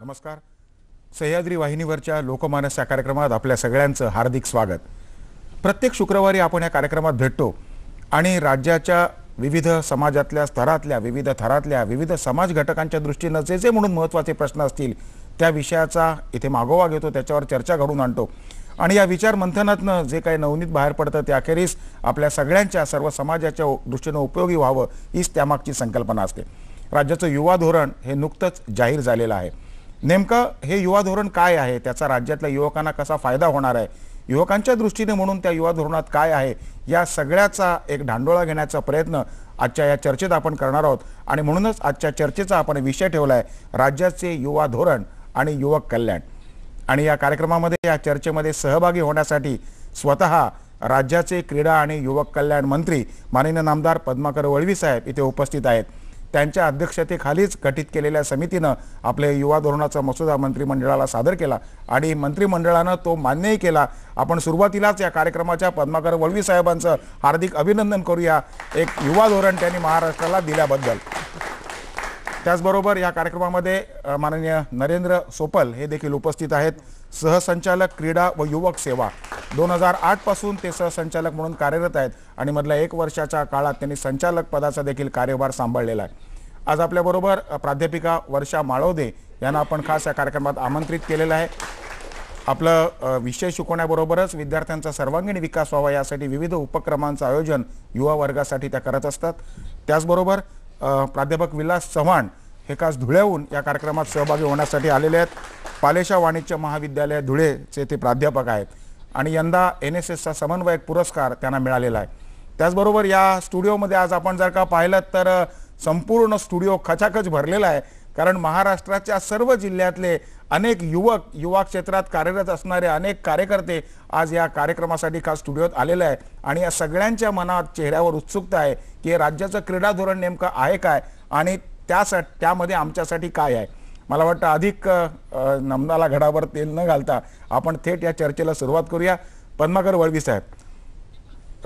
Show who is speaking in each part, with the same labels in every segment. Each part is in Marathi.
Speaker 1: नमस्कार. सह्याद्री वाहिनीवरच्या लोकमानस या कार्यक्रमात आपल्या सगळ्यांचं हार्दिक स्वागत. प्रत्येक शुक्रवारी आपण या कार्यक्रमात भेटतो आणि राज्याच्या विविध समाजातल्या स्तरातल्या विविध थरातल्या विविध समाज घटकांच्या दृष्टीने जे म्हणून महत्त्वाचे प्रश्न असतील त्या विषयाचा इथे मागोवा घेतो, त्याच्यावर चर्चा घडवून आणतो आणि या विचार मंथनातनं जे काही नवनीत बाहेर पडतं ते अखेरीस आपल्या सगळ्यांच्या सर्व समाजाच्या दृष्टीने उपयोगी व्हावं हीच त्यामागची संकल्पना असते. राज्याचं युवा धोरण हे नुकतंच जाहीर झालेलं आहे. नेमकं हे युवा धोरण काय आहे, त्याचा राज्यातल्या युवकांना कसा फायदा होणार आहे, युवकांच्या दृष्टीने म्हणून त्या युवा धोरणात काय आहे, या सगळ्याचा एक ढांडोळा घेण्याचा प्रयत्न आजच्या या चर्चेत आपण करणार आहोत. आणि म्हणूनच आजच्या चर्चेचा आपण विषय ठेवला आहे राज्याचे युवा धोरण आणि युवक कल्याण. आणि या कार्यक्रमामध्ये या चर्चेमध्ये सहभागी होण्यासाठी स्वतः राज्याचे क्रीडा आणि युवक कल्याण मंत्री माननीय नामदार पद्माकर वळवी साहेब इथे उपस्थित आहेत. त्यांच्या अध्यक्षतेखालीच गठीत केलेल्या समितीनं आपले युवा धोरणाचा मसुदा मंत्रिमंडळाला सादर केला आणि मंत्रिमंडळानं तो मान्यही केला. आपण सुरुवातीलाच या कार्यक्रमाच्या पद्माकर वळवी साहेबांचं हार्दिक अभिनंदन करूया एक युवा धोरण त्यांनी महाराष्ट्राला दिल्याबद्दल. त्याचबरोबर या कार्यक्रमामध्ये माननीय नरेंद्र सोपल हे देखील उपस्थित आहेत. सहसंचालक क्रीडा व युवक सेवा 2008 पासून ते सहसंचालक म्हणून कार्यरत आहेत आणि मधल्या 1 वर्षाच्या काळात त्यांनी संचालक पदाचा देखील कार्यभार सांभाळलेला आहे. आज आपल्याबरोबर प्राध्यापिका वर्षा माळवदे यांना आपण खास या कार्यक्रमात आमंत्रित केलेलं आहे. आपलं विषय शिकवण्याबरोबरच विद्यार्थ्यांचा सर्वांगीण विकास व्हावा यासाठी विविध उपक्रमांचं आयोजन युवा वर्गासाठी त्या करत असतात. त्याचबरोबर प्राध्यापक विलास चव्हाण हे खास धुळ्याहून या कार्यक्रमात सहभागी होण्यासाठी आलेले आहेत. पालेशा वाणिज्य महाविद्यालय धुळेचे ते प्राध्यापक आहेत आणि यंदा NSSचा समन्वयक पुरस्कार त्यांना मिळालेला आहे. त्याचबरोबर या स्टुडिओमध्ये आज आपण जर का पाहिलं तर संपूर्ण स्टुडिओ खचाखच भरलेला आहे, कारण महाराष्ट्राच्या सर्व जिल्ह्यातले अनेक युवा क्षेत्रात कार्यरत असणारे अनेक कार्यकर्ते आज या कार्यक्रमासाठी खास स्टुडिओत आलेले आहे आणि या सगळ्यांच्या मनात चेहऱ्यावर उत्सुकता आहे की राज्याचं क्रीडा धोरण नेमकं आहे काय आणि त्यामध्ये आमच्यासाठी काय आहे. मला वाटतं अधिक नमनाला घडावर तेल न घालता आपण थेट या चर्चेला सुरुवात करूया. पद्माकर वळवी साहेब,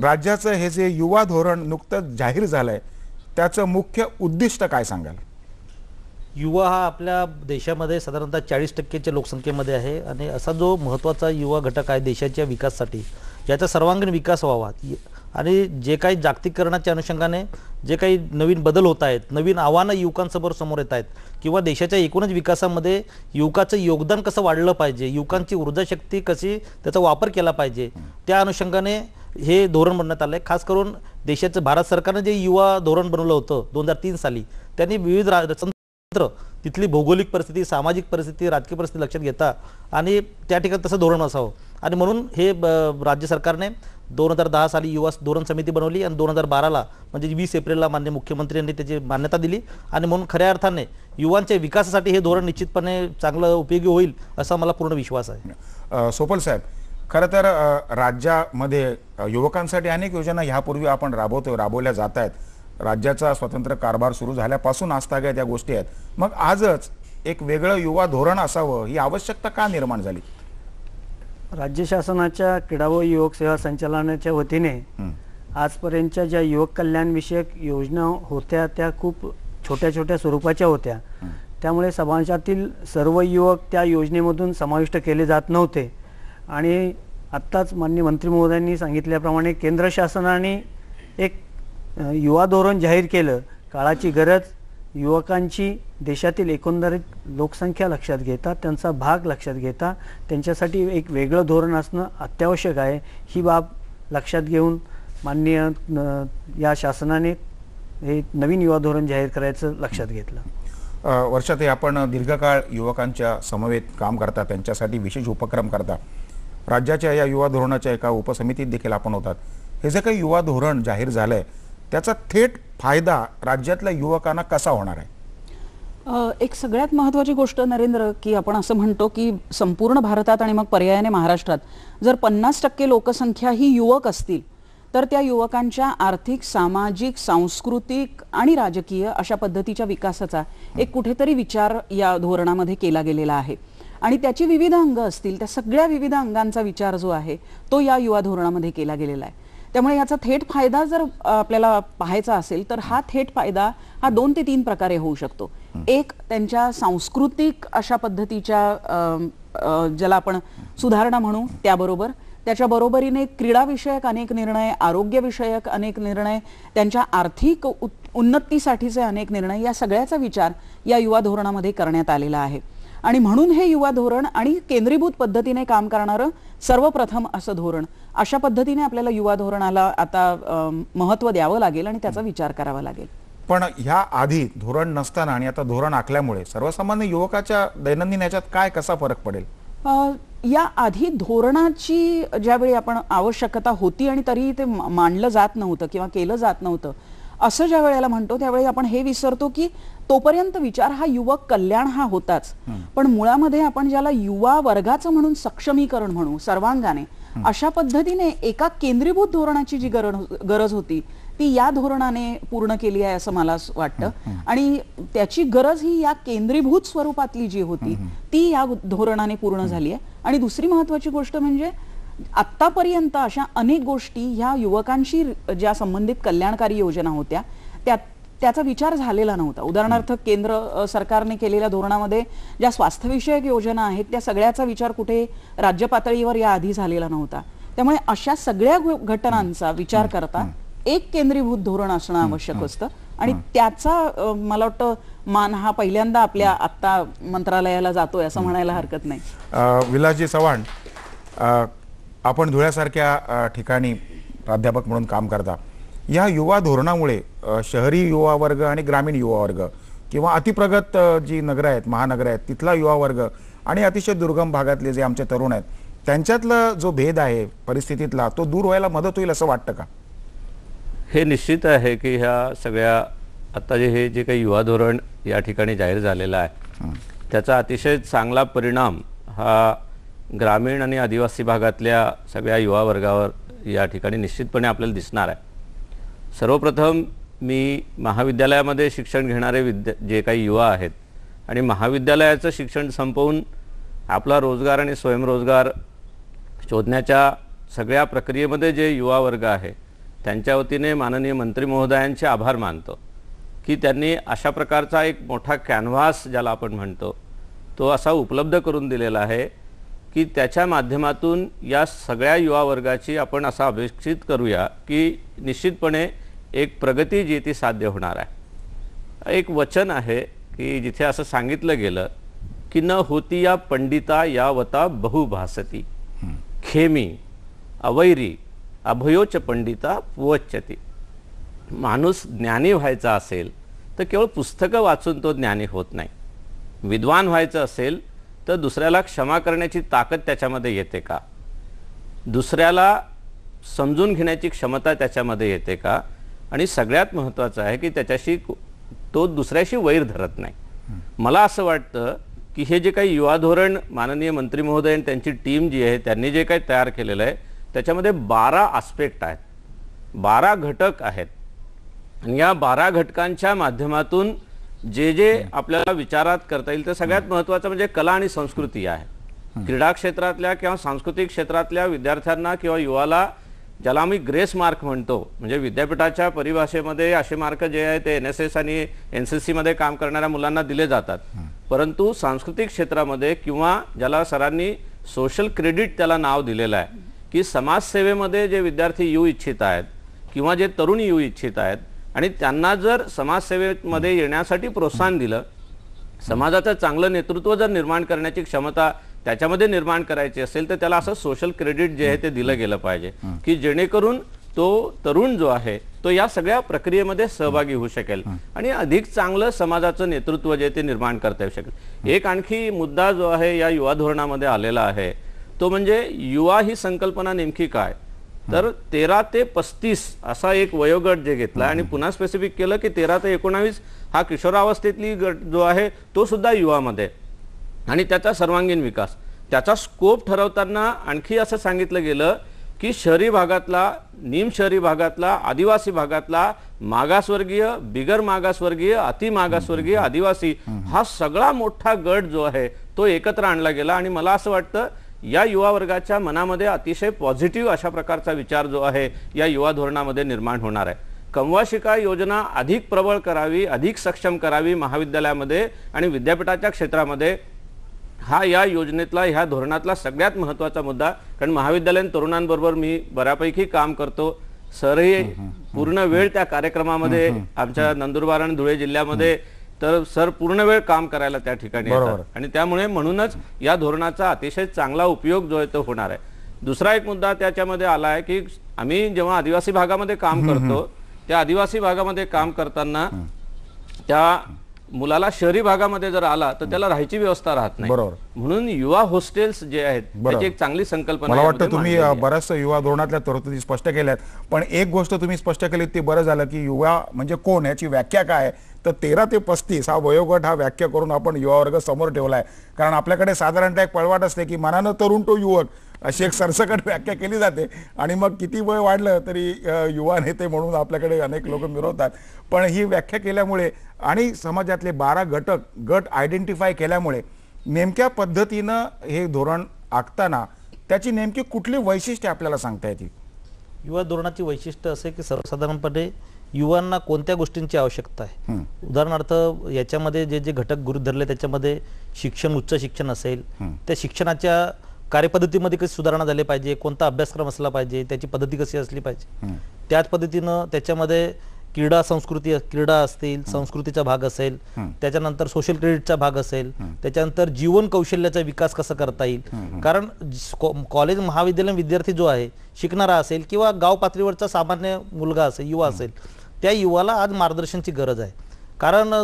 Speaker 1: राज्याचं हे जे युवा धोरण नुकतंच जाहीर झालंय त्याचं मुख्य उद्दिष्ट काय सांगाल?
Speaker 2: युवा हा आपल्या देशामध्ये साधारणतः 40% लोकसंख्येमध्ये आहे आणि असा जो महत्त्वाचा युवा घटक आहे देशाच्या विकासासाठी, ज्याचा सर्वांगीण विकास व्हावा आणि जे काही जागतिकीकरणाच्या अनुषंगाने जे काही नवीन बदल होत आहेत, नवीन आव्हानं युवकांसमोर समोर येत आहेत किंवा देशाच्या एकूणच विकासामध्ये युवकाचं योगदान कसं वाढलं पाहिजे, युवकांची ऊर्जाशक्ती कशी त्याचा वापर केला पाहिजे, त्या अनुषंगाने हे धोरण बनवण्यात आलं आहे. खास करून देशाचं भारत सरकारने जे युवा धोरण बनवलं होतं 2003 साली, त्यांनी विविध तिथली भौगोलिक परिस्थिती, सामाजिक परिस्थिती, राजकीय परिस्थिती लक्षात घेता आणि त्या ठिकाणी तसं धोरण असावं आणि म्हणून हे राज्य सरकारने 2010 साली युवा धोरण समिती बनवली आणि 2012ला म्हणजे 20 एप्रिलला माननीय मुख्यमंत्र्यांनी त्याची मान्यता दिली आणि म्हणून खऱ्या अर्थाने युवांच्या विकासासाठी हे धोरण निश्चितपणे चांगलं उपयोगी होईल असा मला पूर्ण विश्वास आहे.
Speaker 1: सोपल साहेब, खरं तर राज्यामध्ये युवकांसाठी अनेक योजना ह्यापूर्वी आपण राबवल्या जात आहेत. राज्याचा स्वतंत्र कारभार सुरू झाल्यापासून आजतागायत या गोष्टी आहेत. मग आजच एक वेगळं युवा धोरण असावं ही आवश्यकता का निर्माण झाली?
Speaker 3: राज्य शासनाच्या क्रीडा व युवक सेवा संचालनाच्या वतीने आजपर्यंतच्या ज्या युवक कल्याण विषयक योजना होत्या त्या खूप छोट्या छोट्या स्वरूपाच्या होत्या. त्यामुळे समाजातील सर्व युवक त्या योजनेमधून समाविष्ट केले जात नव्हते आणि आत्ताच माननीय मंत्री महोदयांनी सांगितल्याप्रमाणे केंद्र शासनाने एक युवा धोरण जाहीर केलं. काळाची गरज, युवकांची देशातील एकंदरीत लोकसंख्या लक्षात घेता, त्यांचा भाग लक्षात घेता त्यांच्यासाठी एक वेगळं धोरण असणं अत्यावश्यक आहे. ही बाब लक्षात घेऊन माननीय या शासनाने हे नवीन युवा धोरण जाहीर करायचं लक्षात घेतलं.
Speaker 1: वर्षात आपण दीर्घकाळ युवकांच्या समवेत काम करता, त्यांच्यासाठी विशेष उपक्रम करता. राज्याच्या या युवा धोरणाच्या एका उपसमितीत देखील आपण होतात. हे जे काही युवा धोरण जाहीर झालंय त्याचा थेट फायदा राज्यातल्या युवकांना कसा होणार आहे?
Speaker 4: एक सगळ्यात महत्त्वाची गोष्ट नरेंद्र, की आपण असं म्हणतो की संपूर्ण भारतात आणि मग पर्यायाने महाराष्ट्रात जर 50% लोकसंख्या ही युवक असतील तर त्या युवकांच्या आर्थिक, सामाजिक, सांस्कृतिक आणि राजकीय अशा पद्धतीच्या विकासाचा एक कुठेतरी विचार या धोरणामध्ये केला गेलेला आहे आणि त्याची विविध अंग असतील, त्या सगळ्या विविध अंगांचा विचार जो आहे तो या युवा धोरणामध्ये केला गेलेला आहे. त्यामुळे याचा थेट फायदा जर आपल्याला पाहायचा असेल तर हा थेट फायदा हा 2 ते 3 प्रकारे होऊ शकतो. एक, त्यांच्या सांस्कृतिक अशा पद्धतीच्या ज्याला आपण सुधारणा म्हणू त्याबरोबर, त्याच्या बरोबरीने क्रीडाविषयक अनेक निर्णय, आरोग्यविषयक अनेक निर्णय, त्यांच्या आर्थिक उन्नतीसाठीचे अनेक निर्णय, या सगळ्याचा विचार या युवा धोरणामध्ये करण्यात आलेला आहे. आणि म्हणून हे युवा धोरण आणि केंद्रीभूत पद्धतीने काम करणारं सर्वप्रथम असं धोरण, अशा पद्धतीने आपल्याला युवा धोरणाला आता महत्त्व द्यावं लागेल आणि त्याचा विचार करावा लागेल.
Speaker 1: पण ह्या आधी धोरण नसताना आणि आता धोरण आखल्यामुळे सर्वसामान्य युवकाच्या दैनंदिन याच्यात काय कसा फरक पडेल?
Speaker 4: या आधी धोरणाची ज्यावेळी आपण आवश्यकता होती आणि तरीही ते मांडलं जात नव्हतं किंवा केलं जात नव्हतं असं ज्या वेळेला म्हणतो त्यावेळी आपण हे विसरतो की तोपर्यंत विचार हा युवक कल्याण हा होताच, पण मुळामध्ये आपण ज्याला युवा वर्गाचं म्हणून सक्षमीकरण म्हणू सर्वांगाने, अशा पद्धतीने एका केंद्रीभूत धोरणाची जी गरज होती ती या धोरणाने पूर्ण केली आहे असं मला वाटतं. आणि त्याची गरज ही या केंद्रीभूत स्वरूपातली जी होती ती या धोरणाने पूर्ण झाली आहे. आणि दुसरी महत्वाची गोष्ट म्हणजे आतापर्यंत अशा अनेक गोष्टी ह्या युवकांशी ज्या संबंधित कल्याणकारी योजना होत्या त्याचा विचार झालेला नव्हता. उदाहरणार्थ केंद्र सरकारने केलेल्या धोरणामध्ये ज्या स्वास्थ्यविषयक योजना आहेत त्या सगळ्याचा विचार कुठे राज्य पातळीवर या आधी झालेला नव्हता. त्यामुळे अशा सगळ्या घटनांचा विचार करता एक केंद्रीभूत धोरण असणं आवश्यक असतं आणि त्याचा मला वाटतं मान हा पहिल्यांदा आपल्या आत्ता मंत्रालयाला जातोय असं म्हणायला हरकत नाही.
Speaker 1: विलासजी चव्हाण, आपण धुळ्यासारख्या ठिकाणी प्राध्यापक म्हणून काम करता. या युवा धोरणामुळे शहरी युवा वर्ग आणि ग्रामीण युवा वर्ग किंवा अतिप्रगत जी नगरं आहेत, महानगरं आहेत, तिथला युवा वर्ग आणि अतिशय दुर्गम भागातले जे आमचे तरुण आहेत त्यांच्यातला जो भेद आहे परिस्थितीतला, तो दूर व्हायला मदत होईल असं वाटतं का?
Speaker 5: हे निश्चित आहे की ह्या सगळ्या आता हे जे काही युवा धोरण या ठिकाणी जाहीर झालेलं आहे त्याचा अतिशय चांगला परिणाम हा ग्रामीण आणि आदिवासी भागातल्या सगळ्या युवा वर्गावर या ठिकाणी निश्चितपणे आपल्याला दिसणार आहे. सर्वप्रथम मी महाविद्यालयामध्ये शिक्षण घेणारे जे काही युवा आहेत आणि महाविद्यालयाचं शिक्षण संपवून आपला रोजगार आणि स्वयंरोजगार शोधण्याच्या सगळ्या प्रक्रियेमध्ये जे युवा वर्ग आहे त्यांच्या वतीने माननीय मंत्री महोदयांचे आभार मानतो की त्यांनी अशा प्रकारचा एक मोठा कॅनव्हास ज्याला आपण म्हणतो तो असा उपलब्ध करून दिलेला आहे की त्याच्या माध्यमातून या सगळ्या युवा वर्गाची आपण असा अपेक्षित करूया की निश्चितपणे एक प्रगती जी ती साध्य होणार आहे. एक वचन आहे की जिथे असं सांगितलं गेलं की न होती या पंडिता यावता बहुभासती खेमी अवैरी अभयोच पंडिता पुवच्यती. माणूस ज्ञानी व्हायचा असेल तर केवळ पुस्तकं वाचून तो ज्ञानी होत नाही. विद्वान व्हायचं असेल तर दुसऱ्याला क्षमा करण्याची ताकद त्याच्यामध्ये येते का, दुसऱ्याला समजून घेण्याची क्षमता त्याच्यामध्ये येते का, आणि सगळ्यात महत्त्वाचं आहे की त्याच्याशी तो दुसऱ्याशी वैर धरत नाही. मला असं वाटतं की हे जे काही युवा धोरण माननीय मंत्री महोदय आणि त्यांची टीम जी आहे त्यांनी जे काही तयार केलेलं आहे त्याच्यामध्ये 12 आस्पेक्ट आहेत, 12 घटक आहेत आणि या 12 घटकांच्या माध्यमातून जे जे आपल्याला विचारात करता येईल तर सगळ्यात महत्त्वाचं म्हणजे कला आणि संस्कृती आहे. क्रीडा क्षेत्रातल्या किंवा सांस्कृतिक क्षेत्रातल्या विद्यार्थ्यांना किंवा युवाला ज्याला आम्ही ग्रेस मार्क म्हणतो, म्हणजे विद्यापीठाच्या परिभाषेमध्ये असे मार्क जे आहे ते NSS आणि NCC मध्ये काम करणाऱ्या मुलांना दिले जातात, परंतु सांस्कृतिक क्षेत्रामध्ये किंवा ज्याला सरांनी सोशल क्रेडिट त्याला नाव दिलेलं आहे की समाजसेवेमध्ये जे विद्यार्थी येऊ इच्छित आहेत किंवा जे तरुण येऊ इच्छित आहेत आणि त्यांना जर समाजसेवेमध्ये येण्यासाठी प्रोत्साहन दिलं, समाजाचं चांगलं नेतृत्व जर निर्माण करण्याची क्षमता त्याच्यामध्ये निर्माण करायची असेल तर त्याला असं सोशल क्रेडिट जे आहे ते दिलं गेलं पाहिजे की जेणेकरून तो तरुण जो आहे तो या सगळ्या प्रक्रियेमध्ये सहभागी होऊ शकेल आणि अधिक चांगलं समाजाचं नेतृत्व जे ते निर्माण करता येऊ शकेल. एक आणखी मुद्दा जो आहे या युवा धोरणामध्ये आलेला आहे तो म्हणजे युवा ही संकल्पना नेमकी काय, तर 13 ते 35 असा एक वयोगट जे घेतला आणि पुन्हा स्पेसिफिक केलं की 13 ते 19 हा किशोरावस्थेतली गट जो आहे तो सुद्धा युवामध्ये आणि त्याचा सर्वांगीण विकास. त्याचा स्कोप ठरवताना आणखी असं सांगितलं गेलं की शहरी भागातला, निम शहरी भागातला, आदिवासी भागातला, मागासवर्गीय, बिगर मागासवर्गीय, अति मागासवर्गीय, आदिवासी हा सगळा मोठा गट जो आहे तो एकत्र आणला गेला आणि मला असं वाटतं या युवा वर्गाच्या मनामध्ये अतिशय पॉझिटिव्ह अशा प्रकारचा विचार जो आहे या युवा धोरणामध्ये निर्माण होणार आहे. कमवा शिका योजना अधिक प्रबळ करावी, अधिक सक्षम करावी महाविद्यालयामध्ये आणि विद्यापीठाच्या क्षेत्रामध्ये, हा या योजनेतला, ह्या धोरणातला सगळ्यात महत्त्वाचा मुद्दा. कारण महाविद्यालयीन तरुणांबरोबर मी बऱ्यापैकी काम करतो. सरही पूर्ण वेळ त्या कार्यक्रमामध्ये आमच्या नंदुरबार आणि धुळे जिल्ह्यामध्ये तर सर पूर्ण वेळ काम करायला त्या ठिकाणी येतात आणि त्यामुळे म्हणूनच या धोरणाचा अतिशय चांगला उपयोग जो आहे तो होणार आहे. दुसरा एक मुद्दा त्याच्यामध्ये आला आहे की आम्ही जेव्हा आदिवासी भागामध्ये काम करतो त्या आदिवासी भागामध्ये काम करताना त्या मुलाला शहरी भागामध्ये जर आला तर त्याला राहायची व्यवस्था राहत नाही. म्हणून युवा हॉस्टेल्स जे आहेत त्याची एक चांगली संकल्पना.
Speaker 1: मला वाटतं तुम्ही बऱ्याच युवा धोरणातल्या तरतुदी स्पष्ट केल्यात, पण एक गोष्ट तुम्ही स्पष्ट केली ती बरं झालं की युवा म्हणजे कोण याची व्याख्या काय. तर 13 ते 35 हा वयोगट हा व्याख्या करून आपण युवा वर्ग समोर ठेवलाय. कारण आपल्याकडे साधारणतः एक पळवाट असते की मनानं तरुण तो युवक अशी एक सरसकट व्याख्या केली जाते आणि मग किती वय वाढलं तरी युवा नेते म्हणून आपल्याकडे अनेक लोक मिरवतात. पण ही व्याख्या केल्यामुळे आणि समाजातले 12 गट आयडेंटिफाय केल्यामुळे नेमक्या पद्धतीनं हे धोरण आखताना त्याची नेमकी कुठली वैशिष्ट्ये आपल्याला सांगता येतील.
Speaker 2: युवा धोरणाची वैशिष्ट्य असे की सर्वसाधारणपणे युवांना कोणत्या गोष्टींची आवश्यकता आहे. उदाहरणार्थ याच्यामध्ये जे जे घटक गृहीत धरले त्याच्यामध्ये शिक्षण, उच्च शिक्षण असेल, त्या शिक्षणाच्या कार्यपद्धतीमध्ये कशी सुधारणा झाली पाहिजे, कोणता अभ्यासक्रम असला पाहिजे, त्याची पद्धती कशी असली पाहिजे, त्याच पद्धतीनं त्याच्यामध्ये क्रीडा असतील, संस्कृतीचा भाग असेल, त्याच्यानंतर सोशल क्रेडिटचा भाग असेल, त्याच्यानंतर जीवन कौशल्याचा विकास कसा करता येईल. कारण कॉलेज महाविद्यालयीन विद्यार्थी जो आहे शिकणारा असेल किंवा गाव पातळीवरचा सामान्य मुलगा असेल, युवा असेल, त्या युवाला आज मार्गदर्शनाची गरज आहे. कारण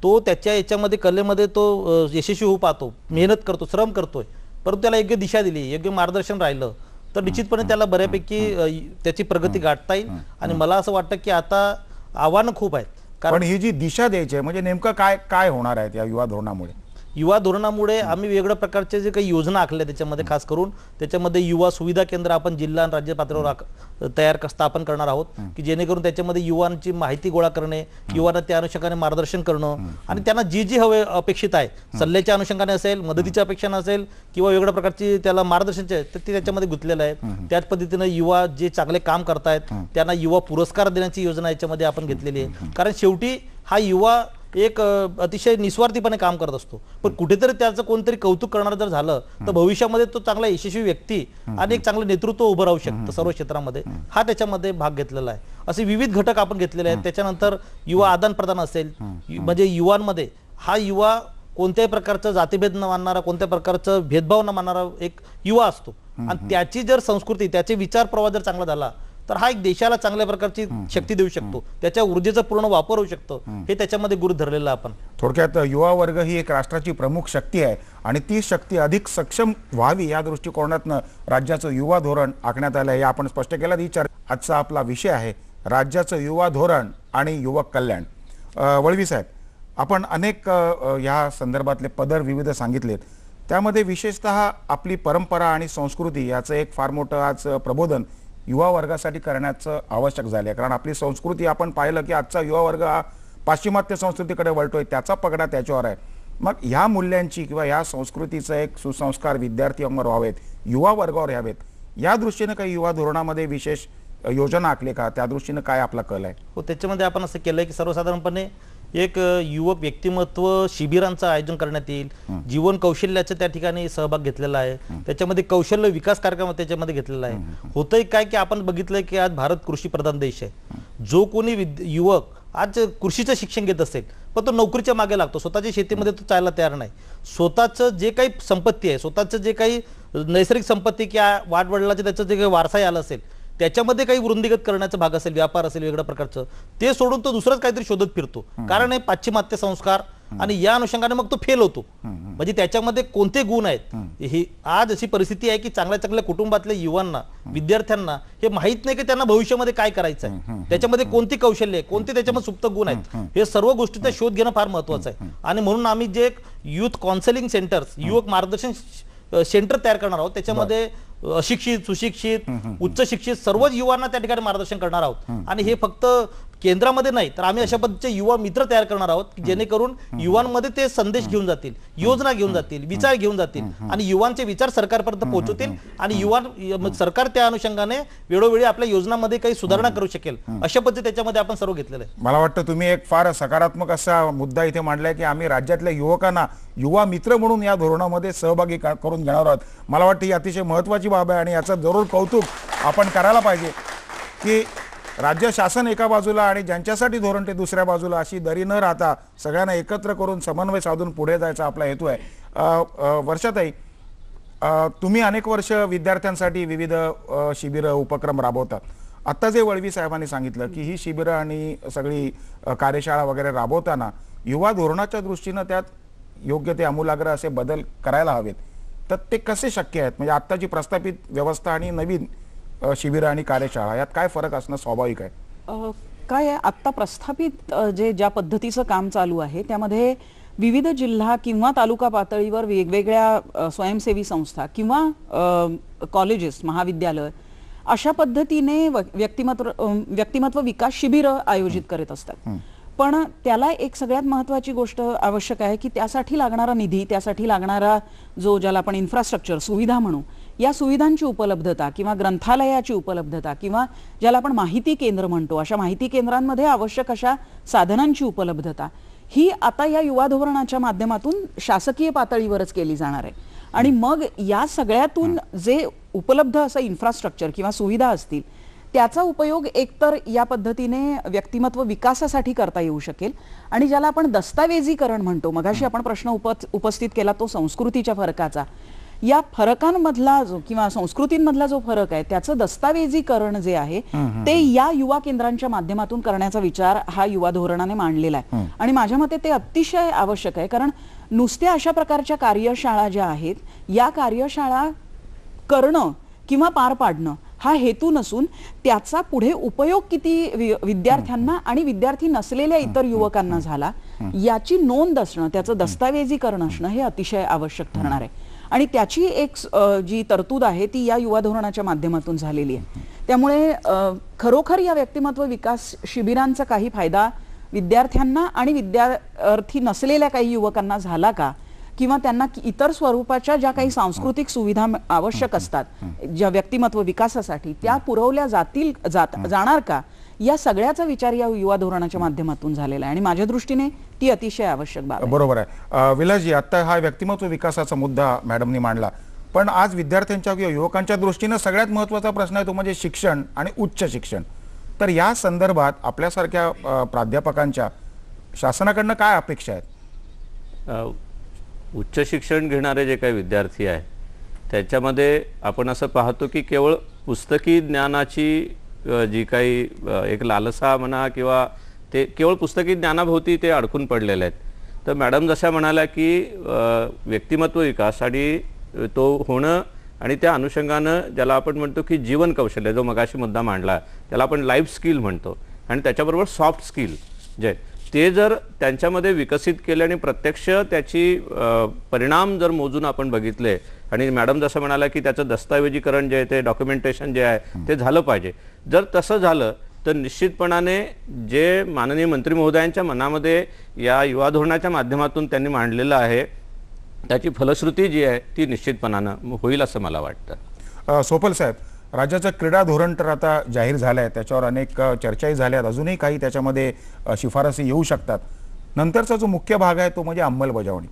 Speaker 2: तो त्याच्या याच्यामध्ये कलेमध्ये तो यशस्वी होऊ पाहतो, मेहनत करतो, श्रम करतोय, परंतु त्याला योग्य दिशा दिली, योग्य मार्गदर्शन राहिलं तर निश्चितपणे त्याला बऱ्यापैकी त्याची प्रगती गाठता येईल. आणि मला असं वाटतं की आता आव्हानं खूप आहेत.
Speaker 1: कारण ही जी दिशा द्यायची आहे म्हणजे नेमकं काय काय होणार आहे या युवा धोरणामुळे.
Speaker 2: युवा धोरणामुळे आम्ही वेगळ्या प्रकारचे जे काही योजना आखल्या त्याच्यामध्ये खास करून त्याच्यामध्ये युवा सुविधा केंद्र आपण जिल्हा आणि राज्य पातळीवर स्थापन करणार आहोत की जेणेकरून त्याच्यामध्ये युवांची माहिती गोळा करणे, युवांना त्या अनुषंगाने मार्गदर्शन करणं आणि त्यांना जी जी हवे अपेक्षित आहे, सल्ल्याच्या अनुषंगाने असेल, मदतीच्या अपेक्षा असेल किंवा वेगळ्या प्रकारची त्याला मार्गदर्शनचे तर ते त्याच्यामध्ये गुंतलेलं आहे. त्याच पद्धतीने युवा जे चांगले काम करतायत त्यांना युवा पुरस्कार देण्याची योजना याच्यामध्ये आपण घेतलेली आहे. कारण शेवटी हा युवा एक अतिशय निस्वार्थीपणे काम करत असतो, पण कुठेतरी त्याचं कोणतरी कौतुक करणार जर झालं तर भविष्यामध्ये तो चांगला यशस्वी व्यक्ती आणि एक चांगलं नेतृत्व उभं राहू शकतं सर्व क्षेत्रामध्ये. हा त्याच्यामध्ये भाग घेतलेला आहे. असे विविध घटक आपण घेतलेले आहेत. त्याच्यानंतर युवा आदान प्रदान असेल, म्हणजे युवांमध्ये हा युवा कोणत्याही प्रकारचं जातीभेद न मानणारा, कोणत्या प्रकारचं भेदभाव न मानणारा एक युवा असतो आणि त्याची जर संस्कृती, त्याचे विचार प्रवाह जर चांगला झाला तर हा एक देशाला चांगल्या प्रकारची शक्ती देऊ शकतो, त्याच्या ऊर्जेचा पूर्ण वापर होऊ शकतो. हे त्याच्यामध्ये गृहीत धरलेलं आपण.
Speaker 1: थोडक्यात युवा वर्ग ही एक राष्ट्राची प्रमुख शक्ती आहे आणि ती शक्ती अधिक सक्षम व्हावी या दृष्टिकोनातनं राज्याचं युवा धोरण आखण्यात आलं हे आपण स्पष्ट केलं. ही आजचा आपला विषय आहे राज्याचं युवा धोरण आणि युवक कल्याण. वळवी साहेब, आपण अनेक या संदर्भातले पदर विविध सांगितलेत, त्यामध्ये विशेषतः आपली परंपरा आणि संस्कृती याचं एक फार मोठं आज प्रबोधन युवा वर्गासाठी करण्याचं आवश्यक झाले. कारण आपली संस्कृती आपण पाहिलं की आजचा युवा वर्ग हा पाश्चिमात्य संस्कृतीकडे वळतोय, त्याचा पगडा त्याच्यावर आहे. मग ह्या मूल्यांची किंवा ह्या संस्कृतीचं एक सुसंस्कार विद्यार्थी अंगावर व्हावेत, युवा वर्गावर यावेत, या दृष्टीने काही युवा धोरणामध्ये विशेष योजना आखली का? त्या दृष्टीने काय आपला कल आहे?
Speaker 2: हो, त्याच्यामध्ये आपण असं केलंय की सर्वसाधारणपणे एक युवक व्यक्तिमत्व शिबिरांचं आयोजन करण्यात येईल. जीवन कौशल्याचा त्या ठिकाणी सहभाग घेतलेला आहे. त्याच्यामध्ये कौशल्य विकास कार्यक्रम त्याच्यामध्ये घेतलेला आहे. होतंय काय की आपण बघितलंय की आज भारत कृषी प्रधान देश आहे. जो कोणी युवक आज कृषीचं शिक्षण घेत असेल पण तो नोकरीच्या मागे लागतो, स्वतःच्या शेतीमध्ये तो चालला तयार नाही. स्वतःचं जे काही संपत्ती आहे, स्वतःचं जे काही नैसर्गिक संपत्ती किंवा वाडवडिलाचे त्याचं जे काही वारसा आला असेल त्याच्यामध्ये काही वृद्धिगत करण्याचा भाग असेल, व्यापार असेल वेगळ्या प्रकारचं, ते सोडून तो दुसरंच काहीतरी शोधत फिरतो. कारण हे पाश्चिमात्य संस्कार आणि या अनुषंगाने मग तो फेल होतो. म्हणजे त्याच्यामध्ये कोणते गुण आहेत, ही आज अशी परिस्थिती आहे की चांगल्या चांगल्या कुटुंबातल्या युवांना, विद्यार्थ्यांना हे माहित नाही की त्यांना भविष्यामध्ये काय करायचं आहे, त्याच्यामध्ये कोणती कौशल्य आहे, कोणते त्याच्यामध्ये सुप्त गुण आहेत, हे सर्व गोष्टीचा शोध घेणं फार महत्वाचं आहे. आणि म्हणून आम्ही जे युथ काउन्सिलिंग सेंटर्स, युवक मार्गदर्शन सेंटर तयार करणार आहोत, त्याच्यामध्ये अशिक्षित, सुशिक्षित, उच्च शिक्षित सर्वच युवांना त्या ठिकाणी मार्गदर्शन करणार आहोत. आणि हे फक्त केंद्रामध्ये नाही तर आम्ही अशा पद्धतीचे युवा मित्र तयार करणार आहोत की जेणेकरून युवांमध्ये ते संदेश घेऊन जातील, योजना घेऊन जातील, विचार घेऊन जातील आणि युवांचे विचार सरकारपर्यंत पोहोचवतील आणि युवा सरकार त्या अनुषंगाने वेळोवेळी आपल्या योजनांमध्ये काही सुधारणा करू शकेल अशा पद्धती त्याच्यामध्ये आपण सर्व घेतलेलं आहे.
Speaker 1: मला वाटतं तुम्ही एक फार सकारात्मक असा मुद्दा इथे मांडलाय की आम्ही राज्यातल्या युवकांना युवा मित्र म्हणून या धोरणामध्ये सहभागी करून घेणार आहोत. मला वाटतं ही अतिशय महत्त्वाची बाब आहे आणि याचं जरूर कौतुक आपण करायला पाहिजे की राज्य शासन एका बाजूला आणि ज्यांच्यासाठी धोरण ते दुसऱ्या बाजूला अशी दरी न राहता सगळ्यांना एकत्र करून समन्वय साधून पुढे जायचा आपला हेतू आहे. वर्षाताई, तुम्ही अनेक वर्ष विद्यार्थ्यांसाठी विविध शिबिरं उपक्रम राबवतात. आत्ता जे वळवी साहेबांनी सांगितलं की ही शिबिरं आणि सगळी कार्यशाळा वगैरे राबवताना युवा धोरणाच्या दृष्टीनं त्यात योग्य ते आमूलाग्र असे बदल करायला हवेत, तर ते कसे शक्य आहेत? म्हणजे आत्ताची प्रस्थापित व्यवस्था आणि नवीन शिबिरं आणि कार्यशाळा यात काय फरक असणं स्वाभाविक आहे?
Speaker 4: काय आहे, आत्ता प्रस्थापित ज्या पद्धतीचं काम चालू आहे त्यामध्ये विविध जिल्हा किंवा तालुका पातळीवर वेगवेगळ्या स्वयंसेवी संस्था किंवा कॉलेजेस, महाविद्यालय अशा पद्धतीने व्यक्तिमत्व विकास शिबिरं आयोजित करत असतात. पण त्याला एक सगळ्यात महत्त्वाची गोष्ट आवश्यक आहे की त्यासाठी लागणारा निधी, त्यासाठी लागणारा जो ज्याला आपण इन्फ्रास्ट्रक्चर, सुविधा म्हणू, या सुविधांची उपलब्धता किंवा ग्रंथालयाची उपलब्धता किंवा ज्याला आपण माहिती केंद्र म्हणतो अशा माहिती केंद्रांमध्ये आवश्यक अशा साधनांची उपलब्धता ही आता या युवा धोरणाच्या माध्यमातून शासकीय पातळीवरच केली जाणार आहे. आणि मग या सगळ्यातून जे उपलब्ध असं इन्फ्रास्ट्रक्चर किंवा सुविधा असतील त्याचा उपयोग एकतर या पद्धतीने व्यक्तिमत्व विकासासाठी करता येऊ शकेल आणि ज्याला आपण दस्तावेजीकरण म्हणतो, मगाशी आपण प्रश्न उपस्थित केला तो संस्कृतीच्या फरकाचा, या फरकांमधला जो किंवा संस्कृतींमधला जो फरक आहे त्याचं दस्तावेजीकरण जे आहे ते या युवा केंद्रांच्या माध्यमातून करण्याचा विचार हा युवा धोरणाने मांडलेला आहे. आणि माझ्या मते ते अतिशय आवश्यक आहे, कारण नुसत्या अशा प्रकारच्या कार्यशाळा ज्या आहेत या कार्यशाळा करणं किंवा पार पाडणं हा हेतू नसून त्याचा पुढे उपयोग किती विद्यार्थ्यांना आणि विद्यार्थी नसलेल्या इतर युवकांना झाला याची नोंद असणं, त्याचं दस्तावेजीकरण असणं हे अतिशय आवश्यक ठरणार आहे. आणि त्याची एक जी तरतूद आहे ती या युवा धोरणाच्या माध्यमातून झालेली आहे. त्यामुळे खरोखर या व्यक्तिमत्व विकास शिबिरांचा काही फायदा विद्यार्थ्यांना आणि विद्यार्थी नसलेल्या काही युवकांना झाला का, किंवा त्यांना इतर स्वरूपाच्या ज्या काही सांस्कृतिक सुविधा आवश्यक असतात ज्या व्यक्तिमत्व विकासासाठी त्या पुरवल्या जाणार का, या सगळ्याचा विचार या युवा धोरणाच्या माध्यमातून झालेला आहे आणि माझ्या दृष्टीने ती अतिशय आवश्यक बाब आहे.
Speaker 1: बरोबर आहे. विलासजी, आता हा व्यक्तिमत्व विकासाचा मुद्दा मॅडमनी मांडला, पण आज विद्यार्थ्यांच्या किंवा युवकांच्या दृष्टीनं सगळ्यात महत्त्वाचा प्रश्न आहे तो म्हणजे शिक्षण आणि उच्च शिक्षण. तर या संदर्भात आपल्यासारख्या प्राध्यापकांच्या शासनाकडनं काय अपेक्षा आहेत?
Speaker 5: उच्च शिक्षण घेणारे जे काही विद्यार्थी आहे त्याच्यामध्ये आपण असं पाहतो की केवळ पुस्तकी ज्ञानाची जी काही एक लालसा म्हणा किंवा ते केवळ पुस्तकी ज्ञानाभोवती ते अडकून पडलेले आहेत. तर मॅडम जशा म्हणाल्या की व्यक्तिमत्व विकास आणि तो होणं आणि त्या अनुषंगानं ज्याला आपण म्हणतो की जीवन कौशल्य, जो मगाशी मुद्दा मांडला त्याला आपण लाईफ स्किल म्हणतो, आणि त्याच्याबरोबर सॉफ्ट स्किल जे ते जर त्यांच्यामध्ये विकसित केले आणि प्रत्यक्ष त्याची परिणाम जर मोजून आपण बघितले आणि मॅडम जसं म्हणाला की त्याचं दस्तावेजीकरण जे आहे ते डॉक्युमेंटेशन जे आहे ते झालं पाहिजे. जर तसं झालं तर निश्चितपणाने जे माननीय मंत्री महोदयांच्या मनामध्ये या युवा धोरणाच्या माध्यमातून त्यांनी मांडलेलं आहे त्याची फलश्रुती जी आहे ती निश्चितपणानं होईल असं मला वाटतं.
Speaker 1: सोपल साहेब, राज्याचं क्रीडा धोरण तर आता जाहीर झालं आहे, त्याच्यावर अनेक चर्चाही झाल्या, अजूनही काही त्याच्यामध्ये शिफारसी येऊ शकतात. नंतरचा जो मुख्य भाग आहे तो म्हणजे अंमलबजावणी.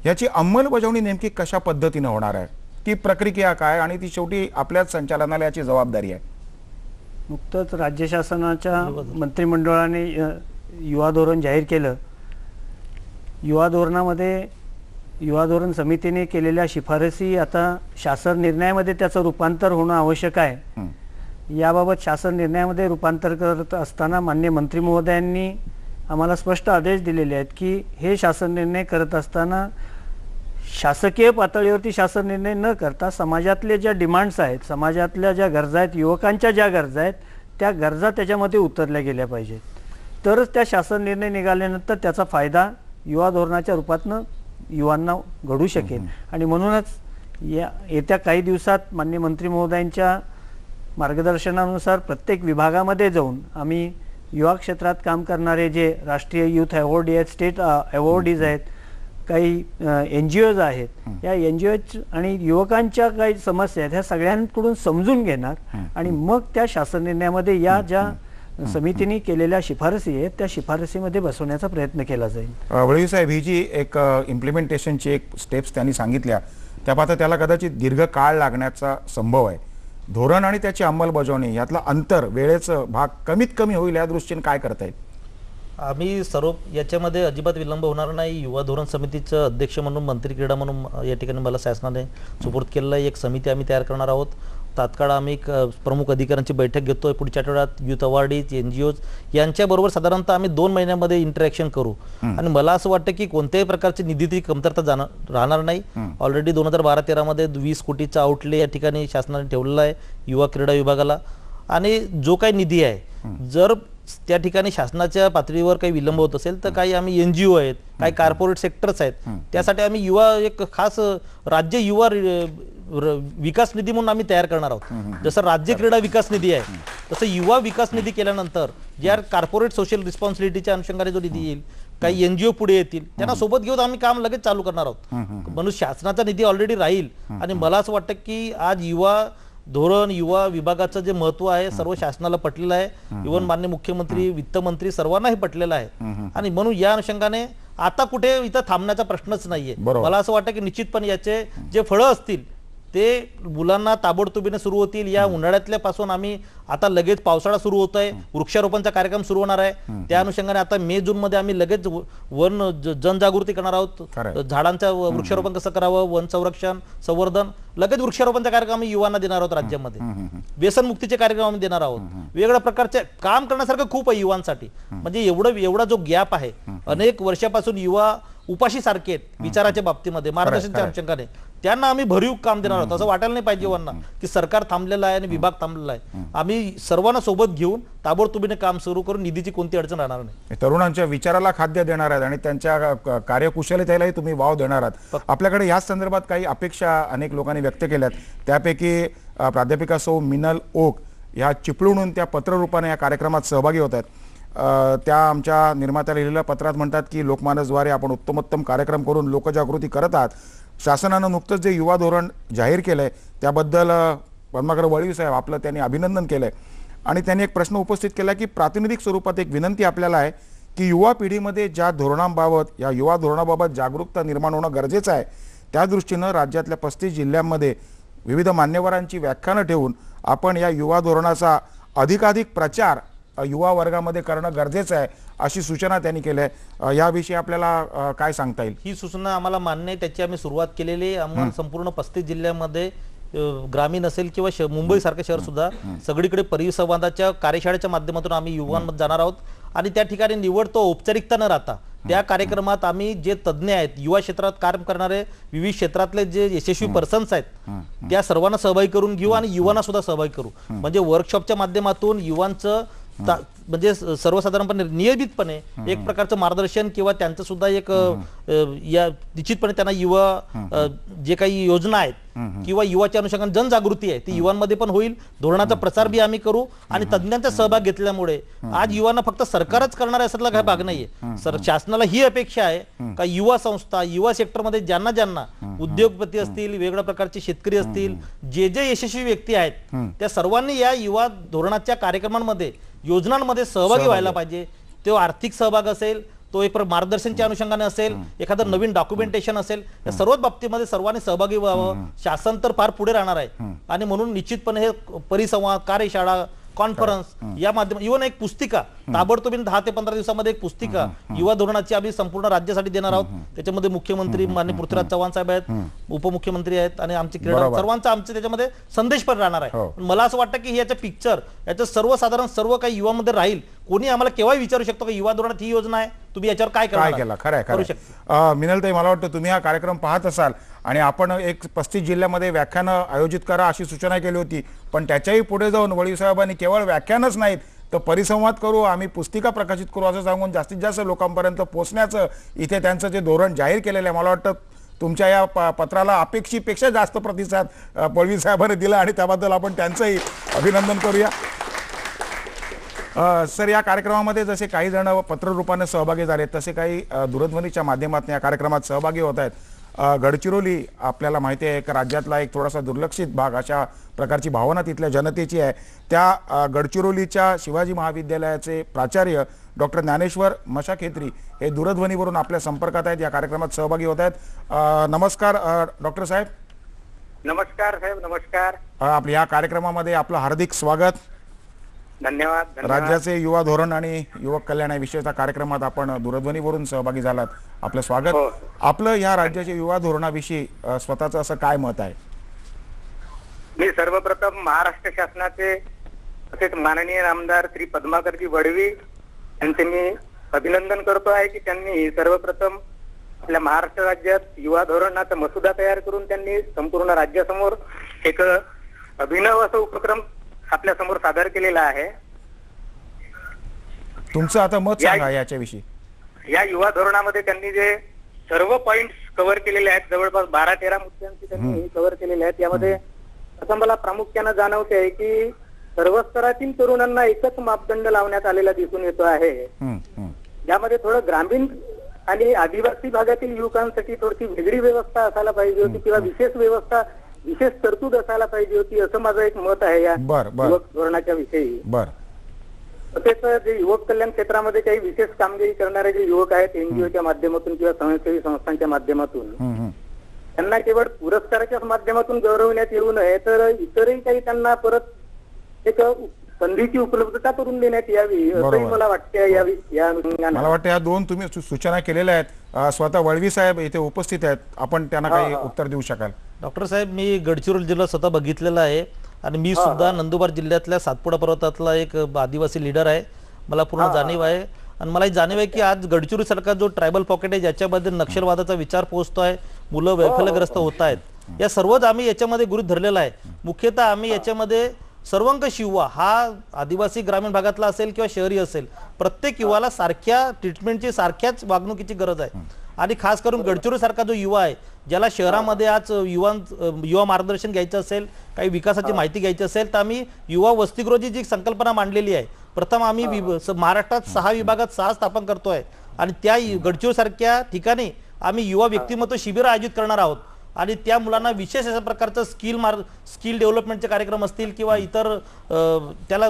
Speaker 1: याची अंमलबजावणी नेमकी कशा पद्धतीनं होणार आहे, ती प्रक्रिया काय आणि ती शेवटी आपल्याच संचालनालयाची जबाबदारी आहे?
Speaker 3: नुकतंच राज्य शासनाच्या मंत्रिमंडळाने युवा धोरण जाहीर केलं. युवा धोरणामध्ये युवा धोरण समितीने केलेल्या शिफारसी आता शासन निर्णयामध्ये त्याचं रूपांतर होणं आवश्यक आहे. याबाबत शासन निर्णयामध्ये रूपांतर करत असताना माननीय मंत्री महोदयांनी आम्हाला स्पष्ट आदेश दिलेले आहेत की हे शासन निर्णय करत असताना शासकीय पातळीवरती शासन निर्णय न करता समाजातले ज्या डिमांड्स आहेत, समाजातल्या ज्या गरजा आहेत, युवकांच्या ज्या गरजा आहेत त्या गरजा त्याच्यामध्ये उतरल्या गेल्या पाहिजेत. तरच त्या शासन निर्णय निघाल्यानंतर त्याचा फायदा युवा धोरणाच्या रूपातनं युवांना घडू शकेल. आणि म्हणूनच येत्या काही दिवसात माननीय मंत्री महोदयांच्या मार्गदर्शनानुसार प्रत्येक विभागामध्ये जाऊन आम्ही युवा क्षेत्रात काम करणारे जे राष्ट्रीय युथ अवॉर्डी आहेत, स्टेट अवॉर्डीज आहेत, काही NGOज आहेत, या NGOज आणि युवकांच्या काही समस्या आहेत ह्या सगळ्यांकडून समजून घेणार आणि मग त्या शासन निर्णयामध्ये या ज्या समितीने केलेल्या शिफारसी आहेत त्या शिफारसीमध्ये बसवण्याचा प्रयत्न केला जाईल.
Speaker 1: वळवी साहेब, ही जी एक इम्प्लिमेंटेशनची एक स्टेप्स त्यांनी सांगितल्या त्या पाहता त्याला कदाचित दीर्घ काळ लागण्याचा संभव आहे. धोरण आणि त्याची अंमलबजावणी यातला अंतर, वेळेचं भाग कमीत कमी होईल या दृष्टीने काय करता येईल?
Speaker 2: आम्ही सर्व याच्यामध्ये अजिबात विलंब होणार नाही. युवा धोरण समितीचं अध्यक्ष म्हणून, मंत्री क्रीडा म्हणून या ठिकाणी मला शासनाने सुपूर्द केलेलं आहे. एक समिती आम्ही तयार करणार आहोत. तात्काळ आम्ही एक प्रमुख अधिकाऱ्यांची बैठक घेतोय पुढच्या आठवड्यात. युथ अवॉर्डीज, NGOज यांच्याबरोबर साधारणतः आम्ही 2 महिन्यामध्ये इंटरॅक्शन करू आणि मला असं वाटतं की कोणत्याही प्रकारची निधीची कमतरता राहणार नाही. ऑलरेडी 2012-13 मध्ये 20 कोटीचा आउटले या ठिकाणी शासनाने ठेवलेला आहे युवा क्रीडा विभागाला. आणि जो काही निधी आहे जर त्या ठिकाणी शासनाच्या पातळीवर काही विलंब होत असेल तर काही आम्ही NGO आहेत, काही कॉर्पोरेट सेक्टर्स आहेत, त्यासाठी आम्ही युवा एक खास राज्य युवा विकास निधी म्हणून आम्ही तयार करणार आहोत. जसं राज्य क्रीडा विकास निधी आहे तसं युवा विकास निधी केल्यानंतर ज्या कॉर्पोरेट सोशल रिस्पॉन्सिबिलिटीच्या अनुषंगाने जो निधी येईल, काही NGO पुढे येतील, त्यांना सोबत घेऊन आम्ही काम लगेच चालू करणार आहोत. म्हणून शासनाचा निधी ऑलरेडी राहील आणि मला असं वाटतं की आज युवा धोरण, युवा विभागाचं जे महत्व आहे सर्व शासनाला पटलेलं आहे. इव्हन माननीय मुख्यमंत्री, वित्तमंत्री सर्वांनाही पटलेलं आहे आणि म्हणून या अनुषंगाने आता कुठे इथं थांबण्याचा प्रश्नच नाहीये. मला असं वाटतं की निश्चितपणे याचे जे फळं असतील ते मुलांना ताबडतोबीने सुरू होतील. या उन्हाळ्यातल्या पासून आम्ही आता लगेच पावसाळा सुरू होत आहे, वृक्षारोपणचा कार्यक्रम सुरू होणार आहे. त्या अनुषंगाने आता मे-जून मध्ये आम्ही लगेच वन जनजागृती करणार आहोत. झाडांचं वृक्षारोपण कसं करावं, वन संरक्षण, संवर्धन, लगेच वृक्षारोपणचा कार्यक्रम आम्ही युवांना देणार आहोत. राज्यामध्ये व्यसनमुक्तीचे कार्यक्रम आम्ही देणार आहोत. वेगवेगळ्या प्रकारचे काम करण्यासारखं खूप आहे युवांसाठी. म्हणजे एवढा जो गॅप आहे, अनेक वर्षापासून युवा उपाशी सारखे आहेत विचाराच्या बाबतीमध्ये, मार्गदर्शनच्या अनुषंगाने, त्यांना आम्ही भरीव काम देणार आहोत. असं वाटायला नाही पाहिजे युवांना की सरकार थांबलेलं आहे आणि विभाग थांबलेला आहे. आम्ही सर्वांना सोबत घेऊन ताबडतोबीने काम सुरू करून निधीची कोणती अडचण राहणार नाही.
Speaker 1: तरुणांच्या विचाराला खाद्य देणार आहेत आणि त्यांच्या कार्यकुशलतेलाही तुम्ही वाव देणार आहात. आपल्याकडे याच संदर्भात काही अपेक्षा अनेक लोकांनी व्यक्त केल्यात. त्यापैकी प्राध्यापिका सौ मिनल ओक या चिपळूणहून त्या पत्ररूपाने या कार्यक्रमात सहभागी होत आहेत. त्या आमच्या निर्मात्याला लिहिलेल्या पत्रात म्हणतात की लोकमानसद्वारे आपण उत्तमोत्तम कार्यक्रम करून लोकजागृती करत आहात. शासनानं नुकतंच जे युवा धोरण जाहीर केलंय त्याबद्दल पद्माकर वळवी साहेब आपलं त्यांनी अभिनंदन केलंय आणि त्यांनी एक प्रश्न उपस्थित केला की प्रातिनिधिक स्वरूपात एक विनंती आपल्याला आहे की युवा पिढीमध्ये ज्या धोरणांबाबत, या युवा धोरणाबाबत जागरूकता निर्माण होणं गरजेचं आहे. त्या दृष्टीनं राज्यातल्या 35 जिल्ह्यांमध्ये विविध मान्यवरांची व्याख्यानं ठेवून आपण या युवा धोरणाचा अधिकाधिक प्रचार युवा वर्गामध्ये करणं गरजेचं आहे अशी सूचना त्यांनी केली आहे. याविषयी आपल्याला काय सांगता येईल?
Speaker 2: ही सूचना आम्हाला मान्य आहे, त्याची आम्ही सुरुवात केलेली आहे. आम्हाला संपूर्ण 35 जिल्ह्यामध्ये ग्रामीण असेल किंवा मुंबई सारखे शहर सुद्धा सगळीकडे परिसंवादाच्या कार्यशाळेच्या माध्यमातून आम्ही युवांमध्ये जाणार आहोत आणि त्या ठिकाणी निवड तो औपचारिकता न राहता त्या कार्यक्रमात आम्ही जे तज्ज्ञ आहेत, युवा क्षेत्रात काम करणारे विविध क्षेत्रातले जे यशस्वी पर्सन्स आहेत त्या सर्वांना सहभागी करून घेऊ आणि युवांना सुद्धा सहभागी करू. म्हणजे वर्कशॉपच्या माध्यमातून युवांचं म्हणजे सर्वसाधारणपणे नियमितपणे एक प्रकारचं मार्गदर्शन किंवा त्यांचं सुद्धा एक या निश्चितपणे त्यांना युवा जे काही योजना आहेत किंवा युवाच्या अनुषंगाने जनजागृती आहे ती युवांमध्ये पण होईल. धोरणाचा प्रचार बी आम्ही करू आणि तज्ज्ञांचा सहभाग घेतल्यामुळे आज युवांना फक्त सरकारच करणार आहे असातला काही भाग नाहीये. शासनाला ही अपेक्षा आहे का युवा संस्था, युवा सेक्टरमध्ये ज्यांना ज्यांना उद्योगपती असतील, वेगवेगळ्या प्रकारचे शेतकरी असतील, जे जे यशस्वी व्यक्ती आहेत त्या सर्वांनी या युवा धोरणाच्या कार्यक्रमांमध्ये, योजनांमध्ये सहभागी व्हायला पाहिजे. तो आर्थिक सहभाग असेल, तो एक मार्गदर्शनच्या अनुषंगाने असेल, एखादं नवीन डॉक्युमेंटेशन असेल, या सर्वच बाबतीमध्ये सर्वांनी सहभागी व्हावं. शासन तर फार पुढे राहणार आहे आणि म्हणून निश्चितपणे हे परिसंवाद, कार्यशाळा, कॉन्फरन्स या माध्यमात इव्हन एक पुस्तिका ताबडतोबीने 10 ते 15 दिवसामध्ये एक पुस्तिका युवा धोरणाची आम्ही संपूर्ण राज्यासाठी देणार आहोत. त्याच्यामध्ये मुख्यमंत्री माननीय पृथ्वीराज चव्हाण साहेब आहेत, उपमुख्यमंत्री आहेत आणि आमचे क्रीडा सर्वांचा आमचे त्याच्यामध्ये संदेश पण राहणार आहे. मला असं वाटतं की याचं पिक्चर याचं सर्वसाधारण सर्व काही युवामध्ये राहील. कोणी आम्हाला केव्हाही विचारू शकतो की युवा धोरणात ही योजना आहे, तुम्ही याच्यावर काय
Speaker 1: केलं. खरं मिनलताई, मला वाटतं तुम्ही हा कार्यक्रम पाहत असाल आणि आपण एक 35 जिल्ह्यामध्ये व्याख्यानं आयोजित करा अशी सूचना केली होती, पण त्याच्याही पुढे जाऊन वळवी साहेबांनी केवळ व्याख्यानच नाहीत तर परिसंवाद करू, आम्ही पुस्तिका प्रकाशित करू असं सांगून जास्तीत जास्त लोकांपर्यंत पोहोचण्याचं इथे त्यांचं जे धोरण जाहीर केलेलं आहे, मला वाटतं तुमच्या या पत्राला अपेक्षेपेक्षा जास्त प्रतिसाद वळवी साहेबांनी दिला आणि त्याबद्दल आपण त्यांचंही अभिनंदन करूया. सर, या कार्यक्रमामध्ये जसे काही जण पत्ररूपाने सहभागी झाले तसे काही दूरध्वनीच्या माध्यमातून या कार्यक्रमात सहभागी होत आहेत. गडचिरोली आपल्याला माहिती आहे, एक राज्यातला एक थोडासा दुर्लक्षित भाग अशा प्रकारची भावना तिथल्या जनतेची आहे. त्या गडचिरोलीच्या शिवाजी महाविद्यालयाचे प्राचार्य डॉक्टर ज्ञानेश्वर मशाखेत्री हे दूरध्वनीवरून आपल्या संपर्कात आहेत, या कार्यक्रमात सहभागी होत आहेत. नमस्कार डॉक्टर साहेब.
Speaker 6: नमस्कार साहेब, नमस्कार.
Speaker 1: आपल्या या कार्यक्रमामध्ये आपलं हार्दिक स्वागत.
Speaker 6: धन्यवाद.
Speaker 1: राज्याचे युवा धोरण आणि युवक कल्याण या विषयाच्या कार्यक्रमात आपण दूरध्वनीवरून सहभागी झालात, आपलं स्वागत.
Speaker 6: हो.
Speaker 1: आपलं या राज्याच्या युवा धोरणाविषयी स्वतःचं असं काय मत आहे?
Speaker 6: मी सर्वप्रथम महाराष्ट्र शासनाचे तसेच माननीय आमदार श्री पद्माकरजी वडवी यांचे मी अभिनंदन करतो आहे की त्यांनी सर्वप्रथम आपल्या महाराष्ट्र राज्यात युवा धोरणाचा मसुदा तयार करून त्यांनी संपूर्ण राज्यासमोर एक अभिनव असा उपक्रम आपल्या समोर सादर केलेला आहे.
Speaker 1: तुमचं आता मत सांगा याच्याविषयी.
Speaker 6: या युवा धोरणामध्ये त्यांनी जे सर्व पॉइंट्स कव्हर केलेले आहेत, जवळपास 12-13 मुद्द्यांची त्यांनी कव्हर केलेले आहेत. यामध्ये असं मला प्रामुख्यानं जाणवते आहे की सर्व स्तरातील तरुणांना एकच मापदंड लावण्यात आलेला दिसून येतो आहे. यामध्ये थोडं ग्रामीण आणि आदिवासी भागातील युवकांसाठी थोडीशी वेगळी व्यवस्था असायला पाहिजे होती किंवा विशेष तरतूद असायला पाहिजे होती, असं माझं एक मत आहे या युवक धोरणाच्या विषयी. तसेच जे युवक कल्याण क्षेत्रामध्ये काही विशेष कामगिरी करणारे जे युवक आहेत एनजीओच्या माध्यमातून किंवा स्वयंसेवी संस्थांच्या माध्यमातून, त्यांना केवळ पुरस्काराच्याच माध्यमातून गौरवण्यात येऊ नये तर इतरही काही त्यांना परत एक संधीची उपलब्धता करून देण्यात यावी असंही मला वाटते. या अनुषंगाने
Speaker 1: मला वाटतं या दोन तुम्ही सूचना केलेल्या आहेत. स्वतः वळवी साहेब इथे उपस्थित आहेत, आपण त्यांना काही उत्तर देऊ शकाल?
Speaker 2: डॉक्टर साहेब, मी गडचिरोली जिल्हा स्वतः बघितलेला आहे आणि मी सुद्धा नंदुरबार जिल्ह्यातल्या सातपुडा पर्वतातला एक आदिवासी लीडर आहे. मला पूर्ण जाणीव आहे आणि मला ही जाणीव आहे की आज गडचिरोली सारखा जो ट्रायबल पॉकेट आहे ज्याच्यामध्ये नक्षलवादाचा विचार पोहोचतोय, मुलं वैफल्यग्रस्त होत आहेत, या सर्वच आम्ही याच्यामध्ये गृहीत धरलेला आहे. मुख्यतः आम्ही याच्यामध्ये सर्वंकष युवा हा आदिवासी ग्रामीण भागातला असेल किंवा शहरी असेल, प्रत्येक युवाला सारख्या ट्रीटमेंटची सारख्याच वागणुकीची गरज आहे. आणि खास करून गडचिरोली सारखा जो युवा आहे ज्याला शहरामध्ये आज युवा मार्गदर्शन घ्यायचं असेल, काही विकासाची माहिती घ्यायची असेल, तर आम्ही युवा वसतिगृहाची जी संकल्पना मांडलेली आहे, प्रथम आम्ही महाराष्ट्रात 6 विभागात 6 स्थापन करतोय आणि त्या गडचिरोली सारख्या ठिकाणी आम्ही युवा व्यक्तिमत्व शिबिर आयोजित करणार आहोत आणि त्या मुलांना विशेष अशा प्रकारचं स्किल डेव्हलपमेंटचे कार्यक्रम असतील किंवा इतर त्याला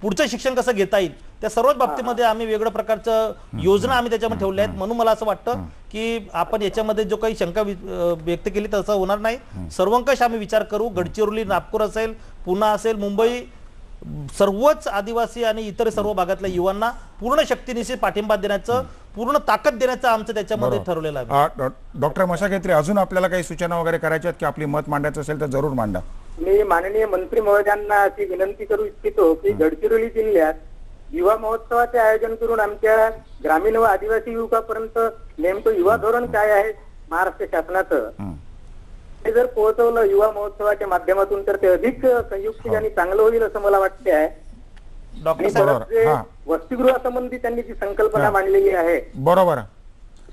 Speaker 2: पुढचं शिक्षण कसं घेता येईल त्या सर्वच बाबतीमध्ये आम्ही वेगळ्या प्रकारचं योजना आम्ही त्याच्यामध्ये ठेवल्या आहेत. म्हणून मला असं वाटतं की आपण याच्यामध्ये जो काही शंका व्यक्त केली तसं होणार नाही. सर्वंकष आम्ही विचार करू. गडचिरोली, नागपूर असेल, पुणे असेल, मुंबई, सर्वच आदिवासी आणि इतर सर्व भागातल्या युवांना पूर्ण शक्तीनिशी पाठिंबा देण्याचं, पूर्ण ताकद देण्याचं आमचं त्याच्यामध्ये ठरवलेलं आहे.
Speaker 1: डॉक्टर मशाखेत्री, अजून आपल्याला काही सूचना वगैरे करायच्या आहेत की आपली मत मांडायचं असेल तर जरूर मांडा.
Speaker 6: मी माननीय मंत्री महोदयांना अशी विनंती करू इच्छितो की गडचिरोली जिल्ह्यात युवा महोत्सवाचे आयोजन करून आमच्या ग्रामीण व आदिवासी युवकापर्यंत नेमकं युवा धोरण काय आहे महाराष्ट्र शासनाचं ते जर पोहोचवलं युवा महोत्सवाच्या माध्यमातून तर ते अधिक संयुक्त आणि चांगलं होईल असं मला वाटते आहे. वसतिगृहासंबंधी त्यांनी जी संकल्पना मांडलेली आहे,
Speaker 1: बरोबर,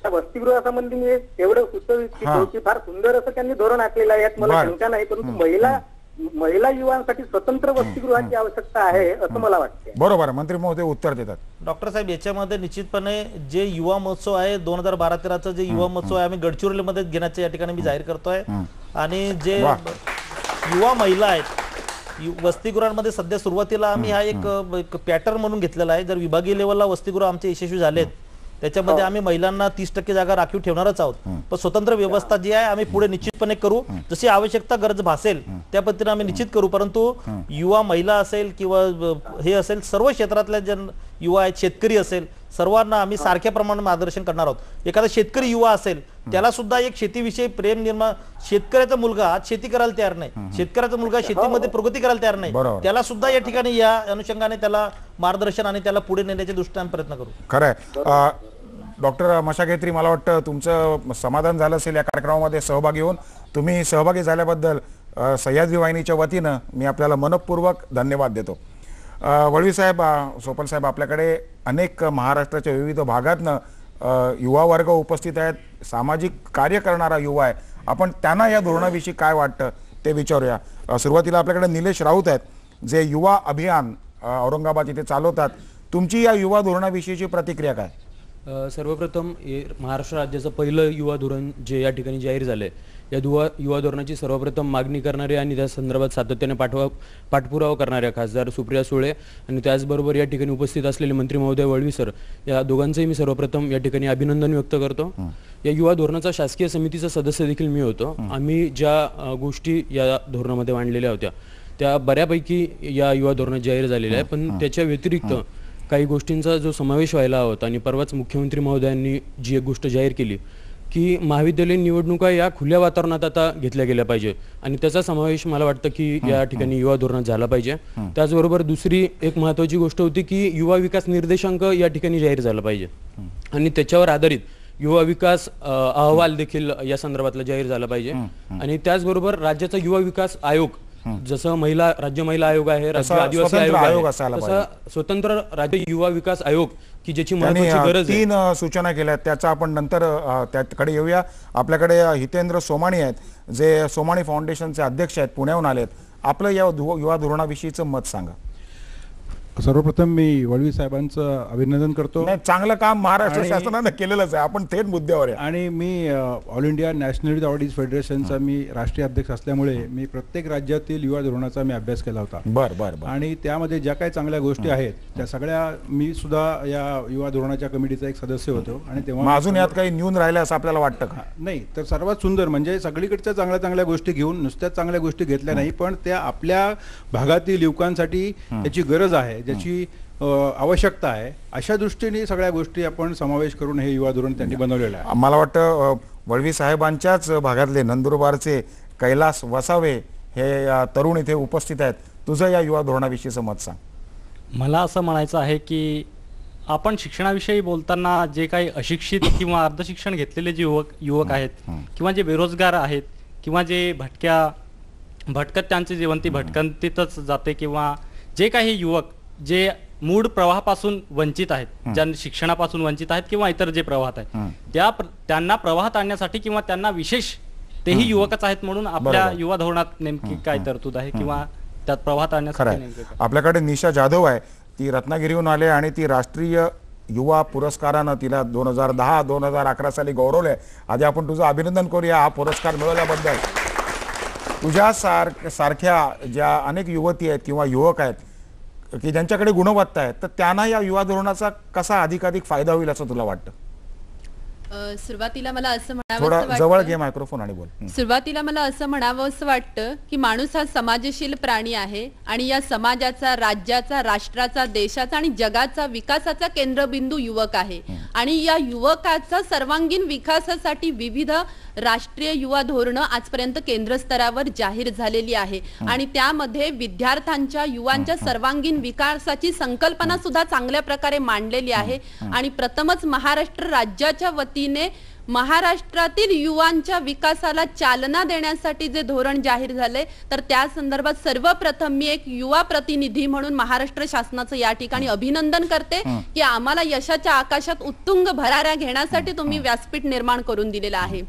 Speaker 6: त्या वसतिगृहासंबंधी मी एवढं सुचवू इच्छितो की फार सुंदर असं त्यांनी धोरण आखलेलं आहे, यात मला शंका नाही. परंतु महिला युवांसाठी स्वतंत्र वसतिगृहाची आवश्यकता आहे असं मला वाटतं.
Speaker 1: बरोबर, मंत्री महोदय उत्तर देतात.
Speaker 2: डॉक्टर साहेब, याच्यामध्ये निश्चितपणे जे युवा महोत्सव आहे 2012-13चा जे युवा महोत्सव आहे आम्ही गडचिरोलीमध्ये घेण्याचे या ठिकाणी मी जाहीर करतोय. आणि जे युवा महिला आहेत वसतिगृहांमध्ये सध्या सुरुवातीला आम्ही हा एक पॅटर्न म्हणून घेतलेला आहे. जर विभागीय लेवलला वसतिगृह आमचे यशस्वी झालेत त्याच्यामध्ये आम्ही महिलांना 30% जागा राखीव ठेवणारच आहोत. पण स्वतंत्र व्यवस्था जी आहे आम्ही पुढे निश्चितपणे करू. जशी आवश्यकता गरज भासेल त्या पद्धतीने आम्ही निश्चित करू. परंतु युवा महिला असेल किंवा हे असेल, सर्व क्षेत्रातल्या जे युवा आहेत, शेतकरी असेल, सर्वांना आम्ही सारख्या प्रमाणात मार्गदर्शन करणार आहोत. एखादा शेतकरी युवा असेल त्याला सुद्धा एक शेतीविषयी प्रेम निर्माण, शेतकऱ्याचा मुलगा आज शेती करायला तयार नाही, शेतकऱ्याचा मुलगा शेतीमध्ये प्रगती करायला तयार नाही, त्याला सुद्धा या ठिकाणी या अनुषंगाने त्याला मार्गदर्शन आणि त्याला पुढे नेण्याच्या दृष्टीने प्रयत्न करू.
Speaker 1: खरंय. डॉक्टर मशाखेत्री, मला वाटतं तुमचं समाधान झालं असेल या कार्यक्रमामध्ये सहभागी होऊन. तुम्ही सहभागी झाल्याबद्दल सह्याद्री वाहिनीच्या वतीनं मी आपल्याला मनपूर्वक धन्यवाद देतो. वळवी साहेब, सोपल साहेब, आपल्याकडे अनेक महाराष्ट्राच्या विविध भागातनं युवा वर्ग उपस्थित आहेत, सामाजिक कार्य करणारा युवा आहे. आपण त्यांना या धोरणाविषयी काय वाटतं ते विचारूया. सुरुवातीला आपल्याकडे निलेश राऊत आहेत जे युवा अभियान औरंगाबाद इथे चालवतात. तुमची या युवा धोरणाविषयीची प्रतिक्रिया काय?
Speaker 7: सर्वप्रथम महाराष्ट्र राज्याचं पहिलं युवा धोरण जे या ठिकाणी जाहीर झालं आहे, या युवा धोरणाची सर्वप्रथम मागणी करणारे आणि त्या संदर्भात सातत्याने पाठपुरावा करणाऱ्या खासदार सुप्रिया सुळे आणि त्याचबरोबर या ठिकाणी उपस्थित असलेले मंत्री महोदय वळवी सर, या दोघांचंही मी सर्वप्रथम या ठिकाणी अभिनंदन व्यक्त करतो. या युवा धोरणाचा शासकीय समितीचा सदस्य देखील मी होतो. आम्ही ज्या गोष्टी या धोरणामध्ये मांडलेल्या होत्या त्या बऱ्यापैकी या युवा धोरणात जाहीर झालेल्या आहे, पण त्याच्या व्यतिरिक्त काही गोष्टींचा जो समावेश व्हायला होता आणि परवाच मुख्यमंत्री महोदयांनी जी एक गोष्ट जाहीर केली की महाविद्यालयीन निवडणुका या खुल्या वातावरणात आता घेतल्या गेल्या पाहिजे आणि त्याचा समावेश मला वाटतं की या ठिकाणी युवा धोरणात झाला पाहिजे. त्याचबरोबर दुसरी एक महत्त्वाची गोष्ट होती की युवा विकास निर्देशांक या ठिकाणी जाहीर झाला पाहिजे आणि त्याच्यावर आधारित युवा विकास अहवाल देखील या संदर्भातला जाहीर झाला पाहिजे. आणि त्याचबरोबर राज्याचा युवा विकास आयोग, जसं राज्य महिला आयोग आहे, राज्य आदिवासी आयोग आहे, तसं स्वतंत्र राज्य युवा विकास आयोग की ज्याची महत्त्वाची गरज आहे.
Speaker 1: 3 सूचना केल्या आहेत, त्याचा आपण नंतर त्याकडे येऊया. आपल्याकडे हितेंद्र सोमाणी आहेत, जे सोमाणी फाउंडेशनचे अध्यक्ष आहेत, पुण्याहून आलेत. आपलं या युवा धोरणाविषयीचं मत सांगा.
Speaker 8: सर्वप्रथम मी वळवी साहेबांचं अभिनंदन करतो.
Speaker 1: चांगलं काम महाराष्ट्र शासनानं केलेलंच आहे. आपण थेट मुद्द्यावर आहे.
Speaker 8: आणि मी ऑल इंडिया नॅशनल अवॉर्डीज फेडरेशनचा मी राष्ट्रीय अध्यक्ष असल्यामुळे मी प्रत्येक राज्यातील युवा धोरणाचा मी अभ्यास केला होता.
Speaker 1: बरं.
Speaker 8: आणि त्यामध्ये ज्या काही चांगल्या गोष्टी आहेत त्या सगळ्या मी सुद्धा या युवा धोरणाच्या कमिटीचा एक सदस्य होतो. आणि तेव्हा
Speaker 1: अजून यात काही न्यून राहिलं असं आपल्याला वाटतं का?
Speaker 8: नाही, तर सर्वात सुंदर म्हणजे सगळीकडच्या चांगल्या गोष्टी घेऊन नुसत्याच चांगल्या गोष्टी घेतल्या नाही, पण त्या आपल्या भागातील युवकांसाठी त्याची गरज आहे, ज्याची आवश्यकता आहे, अशा दृष्टीने सगळ्या गोष्टी आपण समावेश करून हे युवा धोरण त्यांनी बनवलेलं आहे.
Speaker 1: मला वाटतं वळवी साहेबांच्याच भागातले नंदुरबारचे कैलास वसावे हे तरुण इथे उपस्थित आहेत. तुझं या युवा धोरणाविषयीचं मत सांग.
Speaker 9: मला असं म्हणायचं आहे की आपण शिक्षणाविषयी बोलताना जे काही अशिक्षित किंवा अर्धशिक्षण घेतलेले जे युवक आहेत किंवा जे बेरोजगार आहेत किंवा जे भटकत त्यांचे जीवन ती भटकंतीतच जाते किंवा जे काही युवक जे मूळ प्रवाहापासून वंचित आहेत, ज्या शिक्षणापासून वंचित आहेत किंवा इतर जे प्रवाहात आहेत त्यांना प्रवाहात आणण्यासाठी किंवा त्यांना विशेष तेही युवकच आहेत म्हणून आपल्या युवा धोरणात नेमकी काय तरतूद आहे किंवा त्यात प्रवाहात आणण्यासाठी.
Speaker 1: आपल्याकडे निशा जाधव आहे, ती रत्नागिरीहून आले आणि ती राष्ट्रीय युवा पुरस्कारानं तिला 2010-2011 साली गौरवले. आधी आपण तुझं अभिनंदन करूया हा पुरस्कार मिळवल्याबद्दल. तुझ्या सारख्या ज्या अनेक युवती आहेत किंवा युवक आहेत की ज्यांच्याकडे गुणवत्ता आहे, तर त्यांना या युवा धोरणाचा कसा अधिकाधिक फायदा होईल असं तुला वाटतं?
Speaker 10: सुरुवातीला मला असं
Speaker 1: थोडं जवळ घे मायक्रोफोन आणि बोल.
Speaker 10: सुरुवातीला मला असं म्हणावं असं वाटतं की माणूस हा समाजशील प्राणी आहे आणि या समाजाचा, राज्याचा, राष्ट्राचा, देशाचा आणि जगाचा विकासाचा केंद्रबिंदू युवक आहे. आणि या युवकाचा सर्वांगीण विकासासाठी विविध राष्ट्रीय युवा धोरणं आजपर्यंत केंद्र स्तरावर जाहीर झालेली आहे आणि त्यामध्ये विद्यार्थ्यांच्या, युवांच्या सर्वांगीण विकासाची संकल्पना सुद्धा चांगल्या प्रकारे मांडलेली आहे. आणि प्रथमच महाराष्ट्र राज्याच्या वतीने महाराष्ट्रातील युवांच्या विकासाला चालना देण्यासाठी जे धोरण जाहीर झाले, तर त्या संदर्भात सर्वप्रथम मी एक युवा प्रतिनिधी म्हणून महाराष्ट्र शासनाचं या ठिकाणी अभिनंदन करते की आम्हाला यशाच्या आकाशात उत्तुंग भराऱ्या घेण्यासाठी तुम्ही व्यासपीठ निर्माण करून दिलेलं आहे.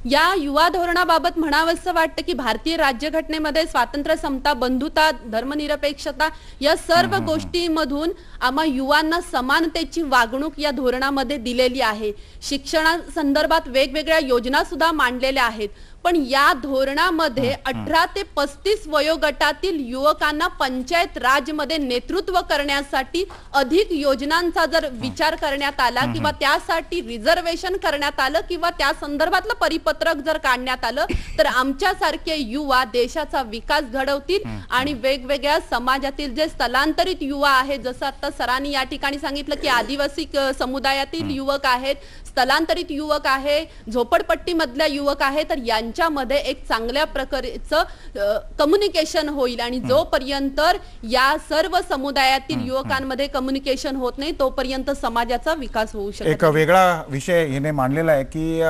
Speaker 10: या युवा धोरणाबाबत म्हणावंसं वाटतं की भारतीय राज्यघटनेमध्ये स्वातंत्र्य, समता, बंधुता, धर्मनिरपेक्षता या सर्व गोष्टींमधून आम्हा युवांना समानतेची वागणूक या धोरणामध्ये दिलेली आहे. शिक्षणासंदर्भात वेगवेगळ्या योजना सुद्धा मांडलेल्या आहेत. पण या धोरणामध्ये 18 ते 35 वयोगटातील युवकांना पंचायत राजमध्ये नेतृत्व करण्यासाठी अधिक योजनांचा जर विचार करण्यात आला किंवा त्यासाठी रिझर्वेशन करण्यात आलं किंवा त्या संदर्भातलं परिपत्रक जर काढण्यात आलं, तर आमच्यासारखे युवा देशाचा विकास घडवतील आणि वेगवेगळ्या समाजातील जे स्थलांतरित युवा आहेत, जसं आता सरांनी या ठिकाणी सांगितलं की आदिवासी समुदायातील युवक आहेत, स्थलांतरित युवक आहे, झोपडपट्टी मधल्या युवक आहे, तर यांच्यामध्ये एक चांगल्या प्रकारचं कम्युनिकेशन होईल. आणि जोपर्यंत या सर्व समुदायातील युवकांमध्ये कम्युनिकेशन होत नाही तोपर्यंत समाजाचा विकास होऊ शकतो.
Speaker 1: एक वेगळा विषय हिने मांडलेला आहे की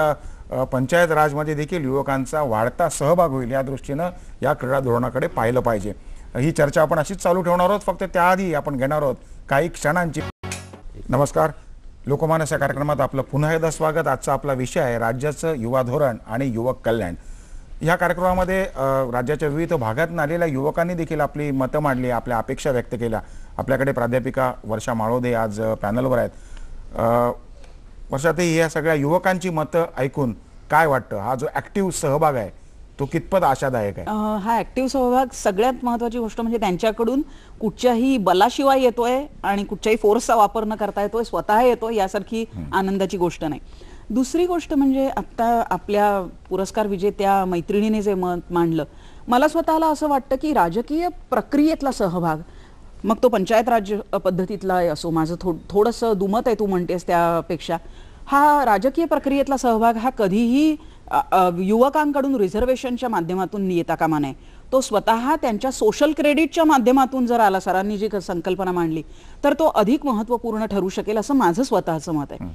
Speaker 1: पंचायत राजमध्ये देखील युवकांचा वाढता सहभाग होईल, या दृष्टीनं या क्रीडा धोरणाकडे पाहिलं पाहिजे. ही चर्चा आपण अशीच चालू ठेवणार आहोत. फक्त त्याआधी आपण घेणार आहोत काही क्षणांची. नमस्कार, लोकमानस या कार्यक्रमात आपलं पुन्हा एकदा स्वागत. आजचा आपला विषय आहे राज्याचं युवा धोरण आणि युवक कल्याण. या कार्यक्रमामध्ये राज्याच्या विविध भागातून आलेल्या युवकांनी देखील आपली मतं मांडली, आपल्या अपेक्षा व्यक्त केल्या. आपल्याकडे प्राध्यापिका वर्षा माळोदे आज पॅनलवर आहेत. वर्षाताई, या सगळ्या युवकांची मतं ऐकून काय वाटतं? हा जो ऍक्टिव्ह सहभाग आहे तो कितपत आशादायक आहे?
Speaker 4: हा ऍक्टिव्ह सहभाग सगळ्यात महत्वाची गोष्ट म्हणजे त्यांच्याकडून कुठच्याही बलाशिवाय येतोय आणि कुठच्याही फोर्सचा वापर न करता येतोय, स्वतः येतोय, यासारखी आनंदाची गोष्ट नाही. दुसरी गोष्ट म्हणजे आता आपल्या पुरस्कार विजेत्या मैत्रिणीने जे मत मांडलं, मला स्वतःला असं वाटतं की राजकीय प्रक्रियेतला सहभाग, मग तो पंचायत राज पद्धतीतला असो, माझं थोडंसं दुमत आहे तू म्हणतेस त्यापेक्षा, हा राजकीय प्रक्रियेतला सहभाग हा कधीही युवकांकडून रिझर्वेशनच्या माध्यमातून येता कामा नये. तो स्वतः त्यांच्या सोशल क्रेडिटच्या माध्यमातून जर आला, सरांनी जी संकल्पना मांडली, तर तो अधिक महत्त्वपूर्ण ठरू शकेल असं माझं स्वतःचं मत आहे.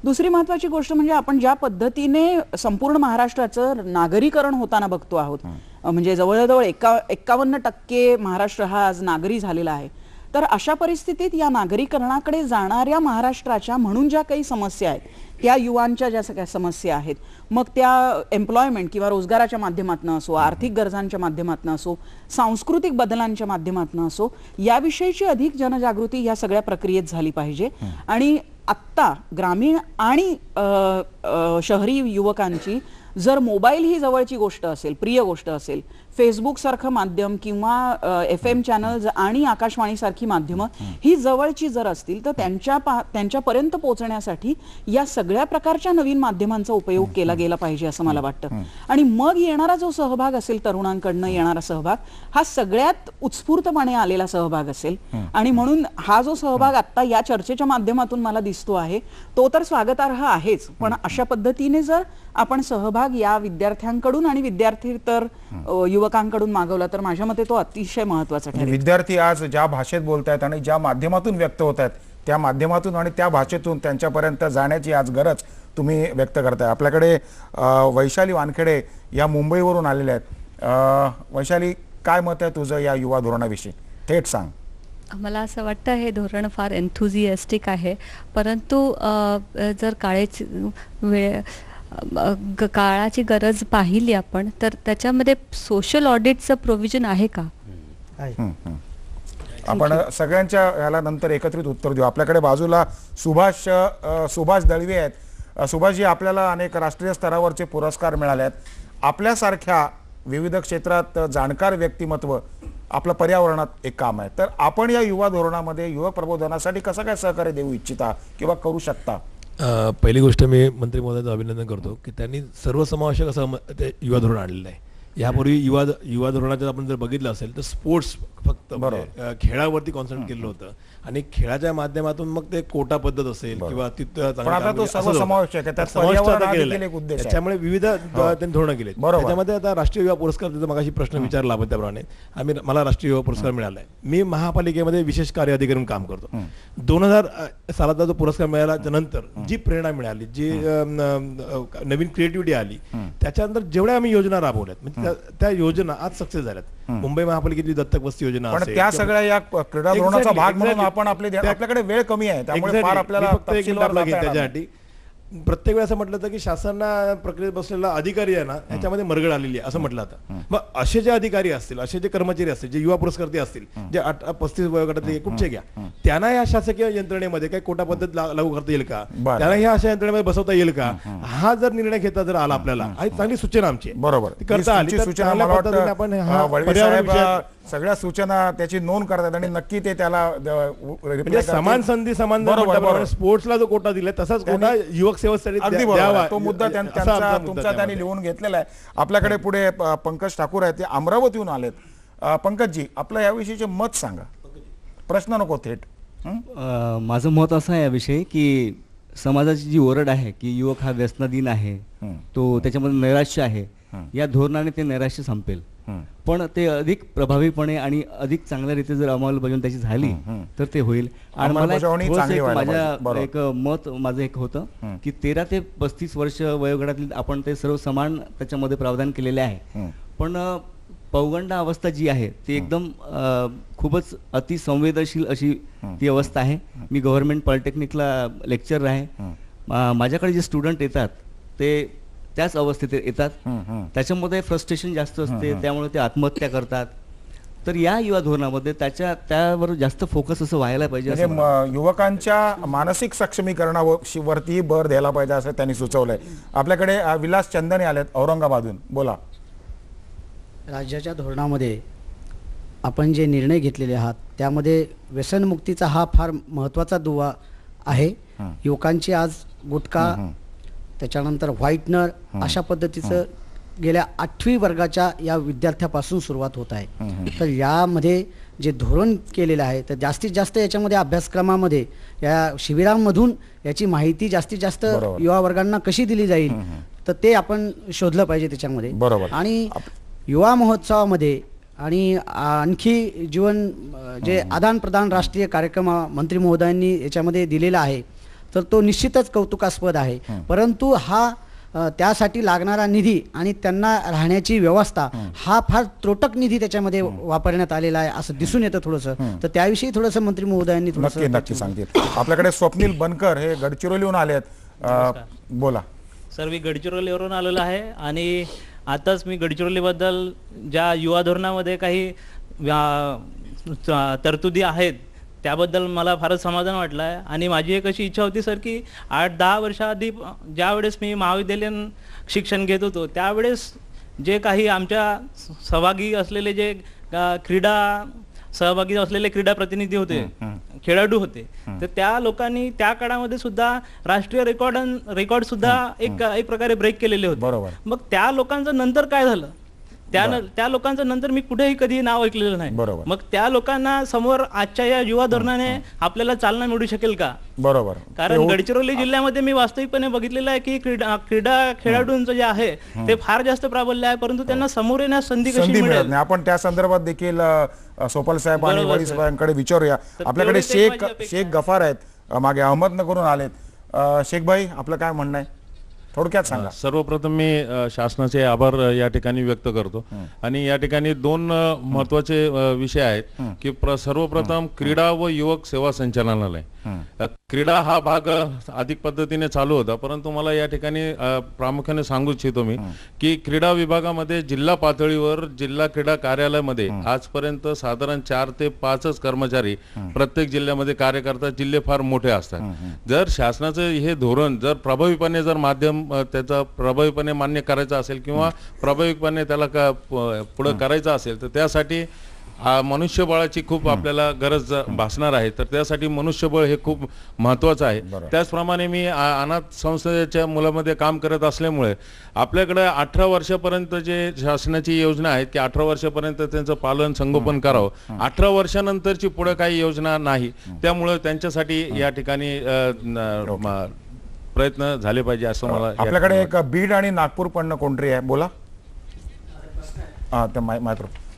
Speaker 4: दुसरी महत्त्वाची गोष्ट म्हणजे आपण ज्या पद्धतीने संपूर्ण महाराष्ट्राचं नागरीकरण होताना बघतो आहोत, म्हणजे जवळजवळ 51% महाराष्ट्र हा आज नागरी झालेला आहे. तर अशा परिस्थितीत या नागरीकरणाकडे जाणाऱ्या महाराष्ट्राच्या म्हणून ज्या काही समस्या आहेत, त्या युवांच्या ज्या सगळ्या समस्या आहेत, मग त्या एम्प्लॉयमेंट किंवा रोजगाराच्या माध्यमातून असो, आर्थिक गरजांच्या माध्यमातून असो, सांस्कृतिक बदलांच्या माध्यमातून असो, याविषयीची अधिक जनजागृती या सगळ्या प्रक्रियेत झाली पाहिजे. आणि आत्ता ग्रामीण आणि शहरी युवकांची जर मोबाईल ही जवळची गोष्ट असेल, प्रिय गोष्ट असेल, फेसबुक सारखं माध्यम किंवा FM चॅनल्स आणि आकाशवाणी सारखी माध्यमं ही जवळची जर असतील, तर त्यांच्यापर्यंत पोहोचण्यासाठी या सगळ्या प्रकारच्या नवीन माध्यमांचा उपयोग केला गेला पाहिजे असं मला वाटतं. आणि मग येणारा जो सहभाग असेल, तरुणांकडनं येणारा सहभाग, हा सगळ्यात उत्स्फूर्तपणे आलेला सहभाग असेल. आणि म्हणून हा जो सहभाग आता या चर्चेच्या माध्यमातून मला दिसतो आहे, तो तर स्वागतार्ह आहेच, पण अशा पद्धतीने जर आपण सहभाग या विद्यार्थ्यांकडून आणि विद्यार्थी तर युवकांकडून मागवला, तर माझ्या मते तो अतिशय महत्वाचा ठरेल.
Speaker 1: विद्यार्थी आज ज्या भाषेत बोलतायत आणि ज्या माध्यमातून व्यक्त होत आहेत, त्या माध्यमातून आणि त्या भाषेतून त्यांच्यापर्यंत जाण्याची आज गरज तुम्ही व्यक्त करताय. आपल्याकडे वैशाली वानखेडे या मुंबईवरून आलेल्या आहेत. वैशाली, काय मत आहे तुझं या युवा धोरणाविषयी? थेट सांग.
Speaker 11: मला असं वाटतं हे धोरण फार एन्थुझियास्टिक आहे, परंतु जर काळाची गरज पाहिली आपण, तर त्याच्यामध्ये सोशल ऑडिटचं प्रोव्हिजन आहे का?
Speaker 1: आपण सगळ्यांच्या याला नंतर एकत्रित उत्तर देऊ. आपल्याकडे बाजूला सुभाष दळवी आहेत. सुभाषजी, आपल्याला अनेक राष्ट्रीय स्तरावरचे पुरस्कार मिळाले आहेत. आपल्यासारख्या विविध क्षेत्रात जाणकार व्यक्तिमत्व आपलं पर्यावरणात एक काम आहे, तर आपण या युवा धोरणामध्ये युवा प्रबोधनासाठी कसं काय सहकार्य देऊ इच्छिता किंवा करू शकता?
Speaker 12: पहिली गोष्ट, मी मंत्री महोदयाचं अभिनंदन करतो की त्यांनी सर्वसमावेशक असं ते युवा धोरण आणलेलं आहे. यापूर्वी युवा धोरणाचं आपण जर बघितलं असेल तर स्पोर्ट्स फक्त खेळावरती कॉन्सन्ट्रेट केलं होतं, आणि खेळाच्या माध्यमातून मग ते कोटा पद्धत असेल किंवा तिथं त्याच्यामुळे विविध त्यांनी धोरणं केली. त्याच्यामध्ये आता राष्ट्रीय युवा पुरस्कार, मगाशी प्रश्न विचारला आपण त्याप्रमाणे मला राष्ट्रीय युवा पुरस्कार मिळालाय. मी महापालिकेमध्ये विशेष कार्य अधिकारी म्हणून काम करतो. 2000 सालाचा जो पुरस्कार मिळाल्याच्या नंतर जी प्रेरणा मिळाली, जी नवीन क्रिएटिव्हिटी आली, त्याच्यानंतर जेवढ्या आम्ही योजना राबवल्यात, म्हणजे त्या योजना आज सक्सेस झाल्यात. मुंबई महापालिकेची दत्तक वस्ती योजना,
Speaker 1: पण त्या सगळ्या या क्रीडा धोरणाचा भाग म्हणून आपण आपल्याकडे वेळ कमी आहे, त्यामुळे फार आपल्याला
Speaker 12: त्याच्यासाठी प्रत्येक वेळेस असं म्हटलं होतं की शासनाला प्रक्रियेत बसलेला अधिकारी आहे ना, याच्यामध्ये मरगळ आलेली आहे असं म्हटलं जातं. मग असे जे अधिकारी असतील, असे जे कर्मचारी असतील, जे युवा पुरस्कार असतील, जे 35 वयोगटातले कुठचे घ्या, त्यांना या शासकीय यंत्रणेमध्ये काही कोटा पद्धत लागू करता येईल का? त्यांना ह्या अशा यंत्रणेमध्ये बसवता येईल का? हा जर निर्णय घेता जर आला आपल्याला, ही चांगली सूचना आमची.
Speaker 1: बरोबर,
Speaker 12: करता आली तर आपण
Speaker 1: सगळ्या सूचना त्याची नोंद करतात आणि नक्की ते त्याला
Speaker 12: समान संधी समान स्पोर्ट्सला जो कोटा दिलाय तसाच कोटा युवक सेवेसाठी द्यावा,
Speaker 1: तो मुद्दा तुमचा त्यांनी लिहून घेतलेला आहे. आपल्याकडे पुढे पंकज ठाकूर आहेत, ते अमरावतीहून आलेत. पंकजजी, आपलं याविषयीचे मत सांगा. प्रश्न नको, थेट.
Speaker 13: माझं मत असं आहे याविषयी की समाजाची जी ओरड आहे की युवक हा व्यसनाधीन आहे, तो त्याच्यामध्ये नैराश्य आहे, या धोरणाने ते नैराश्य संपेल. पण ते अधिक प्रभावीपणे आणि अधिक चांगल्या रीती जर अंमलबजावणी त्याची झाली तर ते होईल. आणि माझं एक होतं की 13 ते 35 वर्ष वयोगटातील आपण ते सर्व समान त्याच्यामध्ये प्रावधान केलेले आहे. पण पौगंड अवस्था जी आहे ती एकदम खूपच अतिसंवेदनशील अशी ती अवस्था आहे. मी गव्हर्नमेंट पॉलिटेक्निकला लेक्चर आहे. माझ्याकडे जे स्टुडंट येतात ते त्याच अवस्थेत येतात. त्याच्यामध्ये फ्रस्ट्रेशन जास्त असते, त्यामुळे ते आत्महत्या करतात. तर या युवा धोरणामध्ये त्यावर जास्त फोकस असं व्हायला पाहिजे असं
Speaker 1: म्हणजे युवकांच्या मानसिक सक्षमीकरणावरती भर द्यायला पाहिजे असं त्यांनी सुचवलंय. आपल्याकडे विलास चंदने आलेत औरंगाबादहून, बोला.
Speaker 14: राज्याच्या धोरणामध्ये आपण जे निर्णय घेतलेले आहात त्यामध्ये व्यसनमुक्तीचा हा फार महत्त्वाचा दुवा आहे. युवकांची आज गुटखा, त्याच्यानंतर व्हाईटनर अशा पद्धतीचं गेल्या 8वी वर्गाच्या या विद्यार्थ्यापासून सुरुवात होत आहे. तर यामध्ये जे धोरण केलेलं आहे तर जास्तीत जास्त याच्यामध्ये अभ्यासक्रमामध्ये या शिबिरांमधून याची माहिती जास्तीत जास्त युवा वर्गांना कशी दिली जाईल तर ते आपण शोधलं पाहिजे त्याच्यामध्ये. आणि युवा महोत्सवामध्ये आणि आणखी जीवन जे आदान प्रदान राष्ट्रीय कार्यक्रम मंत्री महोदयांनी याच्यामध्ये दिलेला आहे तर तो निश्चितच कौतुकास्पद आहे. परंतु हा त्यासाठी लागणारा निधी आणि त्यांना राहण्याची व्यवस्था हा फार त्रोटक निधी त्याच्यामध्ये वापरण्यात आलेला आहे असं दिसून येतं थोडंसं. तर त्याविषयी थोडंसं मंत्री महोदयांनी
Speaker 1: नक्की सांगतील. आपल्याकडे स्वप्नील बनकर हे गडचिरोलीहून आले आहेत, बोला.
Speaker 15: सर, मी गडचिरोलीवरून आलेलो आहे आणि आताच मी गडचिरोलीबद्दल ज्या युवा धोरणामध्ये काही तरतुदी आहेत त्याबद्दल मला फारच समाधान वाटलं आहे. आणि माझी एक अशी इच्छा होती सर की 8-10 वर्षाआधी ज्यावेळेस मी महाविद्यालयीन शिक्षण घेत होतो त्यावेळेस जे काही आमच्या सहभागी असलेले जे सहभागी असलेले क्रीडा प्रतिनिधी होते, खेळाडू होते, तर त्या लोकांनी त्या काळामध्ये सुद्धा राष्ट्रीय रेकॉर्ड सुद्धा एक प्रकारे ब्रेक केलेले होते. मग त्या लोकांचं नंतर काय झालं, त्या लोकांचं नंतर मी कुठेही कधी नाव ऐकलेलं नाही. मग त्या लोकांना समोर आजच्या या युवा धोरणाने आपल्याला चालना मिळू शकेल का?
Speaker 1: बरोबर.
Speaker 15: कारण गडचिरोली जिल्ह्यामध्ये मी वास्तविकपणे बघितलेलं आहे की क्रीडा खेळाडूंचं जे आहे ते फार जास्त प्राबल्य आहे, परंतु त्यांना समोर येण्यास संधी कशी मिळेल नाही.
Speaker 1: आपण त्या संदर्भात देखील सोपल साहेब आणि वडी साहेबांकडे विचारूया. आपल्याकडे शेख गफार आहेत, मागे अहमदनगरहून आलेत. शेख भाई, आपलं काय म्हणणं आहे, थोडक्यात सांगा.
Speaker 16: सर्वप्रथम मी शासनाचे आभार या ठिकाणी व्यक्त करतो. आणि या ठिकाणी 2 महत्वाचे विषय आहेत की सर्वप्रथम क्रीडा व युवक सेवा संचालनालय. क्रीडा हा भाग अधिक पद्धतीने चालू होता, परंतु मला या ठिकाणी प्रामुख्याने सांगू इच्छितो मी की क्रीडा विभागामध्ये जिल्हा पातळीवर जिल्हा क्रीडा कार्यालयामध्ये आजपर्यंत साधारण 4 ते 5च कर्मचारी प्रत्येक जिल्ह्यामध्ये कार्य करतात. जिल्हे फार मोठे असतात. जर शासनाचं हे धोरण जर प्रभावीपणे माध्यम त्याचा प्रभावीपणे मान्य करायचा असेल किंवा प्रभावीपणे त्याला पुढे करायचं असेल तर त्यासाठी मनुष्यबळाची खूप आपल्याला गरज भासणार आहे. तर त्यासाठी मनुष्यबळ हे खूप महत्त्वाचं आहे. त्याचप्रमाणे मी अनाथ संस्थेच्या मुलामध्ये काम करत असल्यामुळे आपल्याकडे 18 वर्षापर्यंत जे शासनाची योजना आहेत की 18 वर्षापर्यंत त्यांचं पालन संगोपन करावं. 18 वर्षानंतरची पुढे काही योजना नाही, त्यामुळे त्यांच्यासाठी या ठिकाणी प्रयत्न झाले पाहिजे असं मला.
Speaker 1: आपल्याकडे एक बीड आणि नागपूर पण कोणतरी आहे, बोला.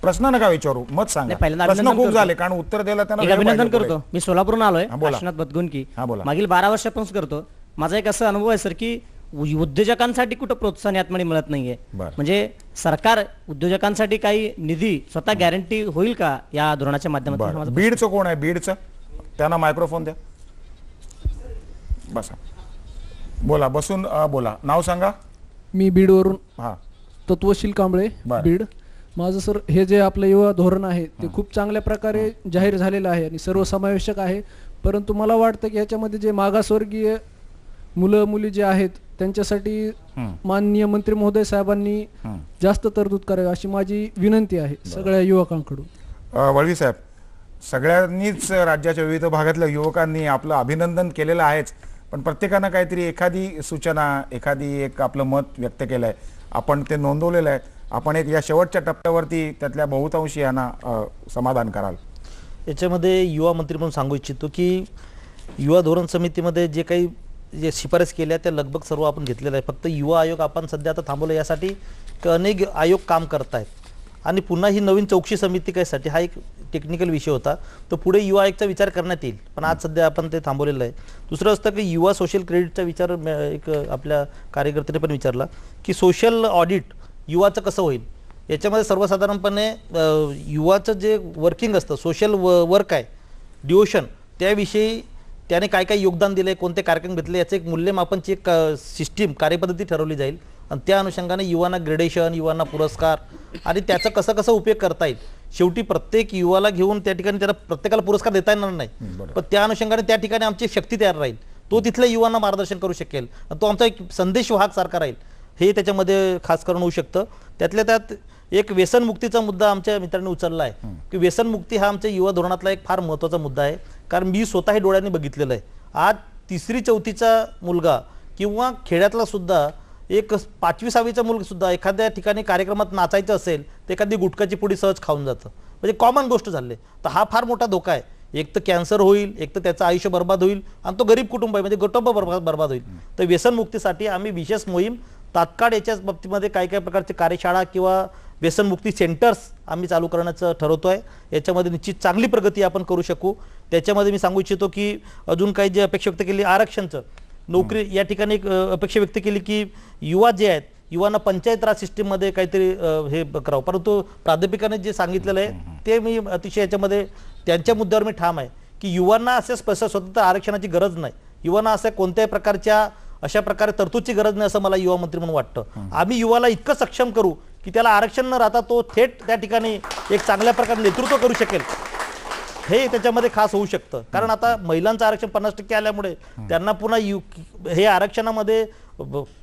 Speaker 1: प्रश्न नका विचारू, मत सांगा. प्रश्न खूप झाले कारण उत्तर द्यायला त्यांना
Speaker 17: अभिनंदन करतो. मी सोलापूरून आलोय, काशीनाथ बदगुंकी. मागील 12 वर्षापासून करतो. माझा एक असा अनुभव आहे सर की उद्योजकांसाठी कुठं प्रोत्साहन यातमध्ये मिळत नाहीये. म्हणजे सरकार उद्योजकांसाठी काही निधी स्वतः गॅरंटी होईल का या धोरणाच्या माध्यमातून?
Speaker 1: बीडचं कोण आहे, बीडचं? त्यांना मायक्रोफोन द्या, बसा, बोला, बसून बोला. नाव सांगा.
Speaker 18: मी बीडवरून तत्वशील कांबळे, बीड. माझं सर, हे जे आपलं युवा धोरण आहे ते खूप चांगल्या प्रकारे जाहीर झालेलं आहे आणि सर्वसमावेशक आहे. परंतु मला वाटतं की याच्यामध्ये जे मागासवर्गीय मुलं मुली जे आहेत त्यांच्यासाठी माननीय मंत्री महोदय साहेबांनी जास्त तरतूद करावी अशी माझी विनंती आहे सगळ्या युवकांकडून.
Speaker 1: वळवी साहेब, सगळ्यांनीच राज्याच्या विविध भागातल्या युवकांनी आपलं अभिनंदन केलेलं आहेच, पण प्रत्येकानं काहीतरी एखादी सूचना, एक आपलं मत व्यक्त केलं आहे. आपण ते नोंदवलेलं आहे. आपण एक या शेवटच्या टप्प्यावरती त्यातल्या बहुतांशी यांना समाधान कराल.
Speaker 2: याच्यामध्ये युवा मंत्री म्हणून सांगू इच्छितो की युवा धोरण समितीमध्ये जे शिफारस केल्या त्या लगभग सर्व आपण घेतलेलं आहे. फक्त युवा आयोग आपण सध्या आता थांबवलं यासाठी की अनेक आयोग काम करत आहेत आणि पुन्हा ही नवीन चौकशी समिती कायसाठी हा एक टेक्निकल विषय होता, तो पुढे युवा आयोगचा विचार करण्यात येईल, पण आज सध्या आपण ते थांबवलेलं आहे. दुसरं असतं की युवा सोशल क्रेडिटचा विचार एक आपल्या कार्यकर्त्याने पण विचारला की सोशल ऑडिट युवाचं कसं होईल. याच्यामध्ये सर्वसाधारणपणे युवाचं जे वर्किंग असतं, सोशल वर्क आहे, डिओशन, त्याविषयी त्याने काय काय योगदान दिले, कोणते कार्यक्रम घेतले, याचं एक मूल्यमापनची एक सिस्टीम, कार्यपद्धती ठरवली जाईल आणि त्या अनुषंगाने युवांना ग्रेडेशन, युवांना पुरस्कार आणि त्याचा कसा कसा उपयोग करता येईल शेवटी प्रत्येक युवाला घेऊन त्या ठिकाणी त्याला प्रत्येकाला पुरस्कार देता येणार नाही, पण त्या अनुषंगाने त्या ठिकाणी आमची शक्ती तयार राहील, तो तिथल्या युवांना मार्गदर्शन करू शकेल, तो आमचा एक संदेश वाहक सारखा राहील, हे त्याच्यामध्ये खास करून होऊ शकतं. त्यातल्या त्यात एक व्यसनमुक्तीचा मुद्दा आमच्या मित्रांनी उचलला आहे की व्यसनमुक्ती हा आमच्या युवा धोरणातला एक फार महत्त्वाचा मुद्दा आहे. कारण मी स्वतः हे डोळ्यांनी बघितलेलं आहे. आज 3री-4थीचा मुलगा किंवा खेड्यातला सुद्धा एक 5वी-6वीचा मुलगा सुद्धा एखाद्या ठिकाणी कार्यक्रमात नाचायचं असेल तर एखादी गुटखाची पुडी सहज खाऊन जातं, म्हणजे कॉमन गोष्ट झाली. तर हा फार मोठा धोका आहे. एक तर कॅन्सर होईल, एक तर त्याचं आयुष्य बर्बाद होईल आणि तो गरीब कुटुंब आहे म्हणजे कुटुंब बर्बाद होईल. तर व्यसनमुक्तीसाठी आम्ही विशेष मोहीम तात्काळ याच्याच बाबतीमध्ये काही काही प्रकारचे कार्यशाळा किंवा व्यसनमुक्ती सेंटर्स आम्ही चालू करण्याचं ठरवतोय. याच्यामध्ये निश्चित चांगली प्रगती आपण करू शकू. त्याच्यामध्ये मी सांगू इच्छितो की अजून काही जे अपेक्षा व्यक्त केली आरक्षणचं, नोकरी या ठिकाणी एक अपेक्षा व्यक्त केली की युवा जे आहेत युवांना पंचायत राज सिस्टीममध्ये काहीतरी हे करावं. परंतु प्राध्यापकाने जे सांगितलेलं आहे ते मी अतिशय याच्यामध्ये त्यांच्या मुद्द्यावर मी ठाम आहे की युवांना असे स्वतंत्र आरक्षणाची गरज नाही, युवांना असं कोणत्याही प्रकारच्या अशा प्रकारे तरतूदची गरज नाही असं मला युवा मंत्री म्हणून वाटतं. आम्ही युवाला इतकं सक्षम करू की त्याला आरक्षण न राहता तो थेट त्या ठिकाणी एक चांगल्या प्रकारे नेतृत्व करू शकेल, हे त्याच्यामध्ये खास होऊ शकतं. कारण आता महिलांचं आरक्षण 50% आल्यामुळे त्यांना पुन्हा हे आरक्षणामध्ये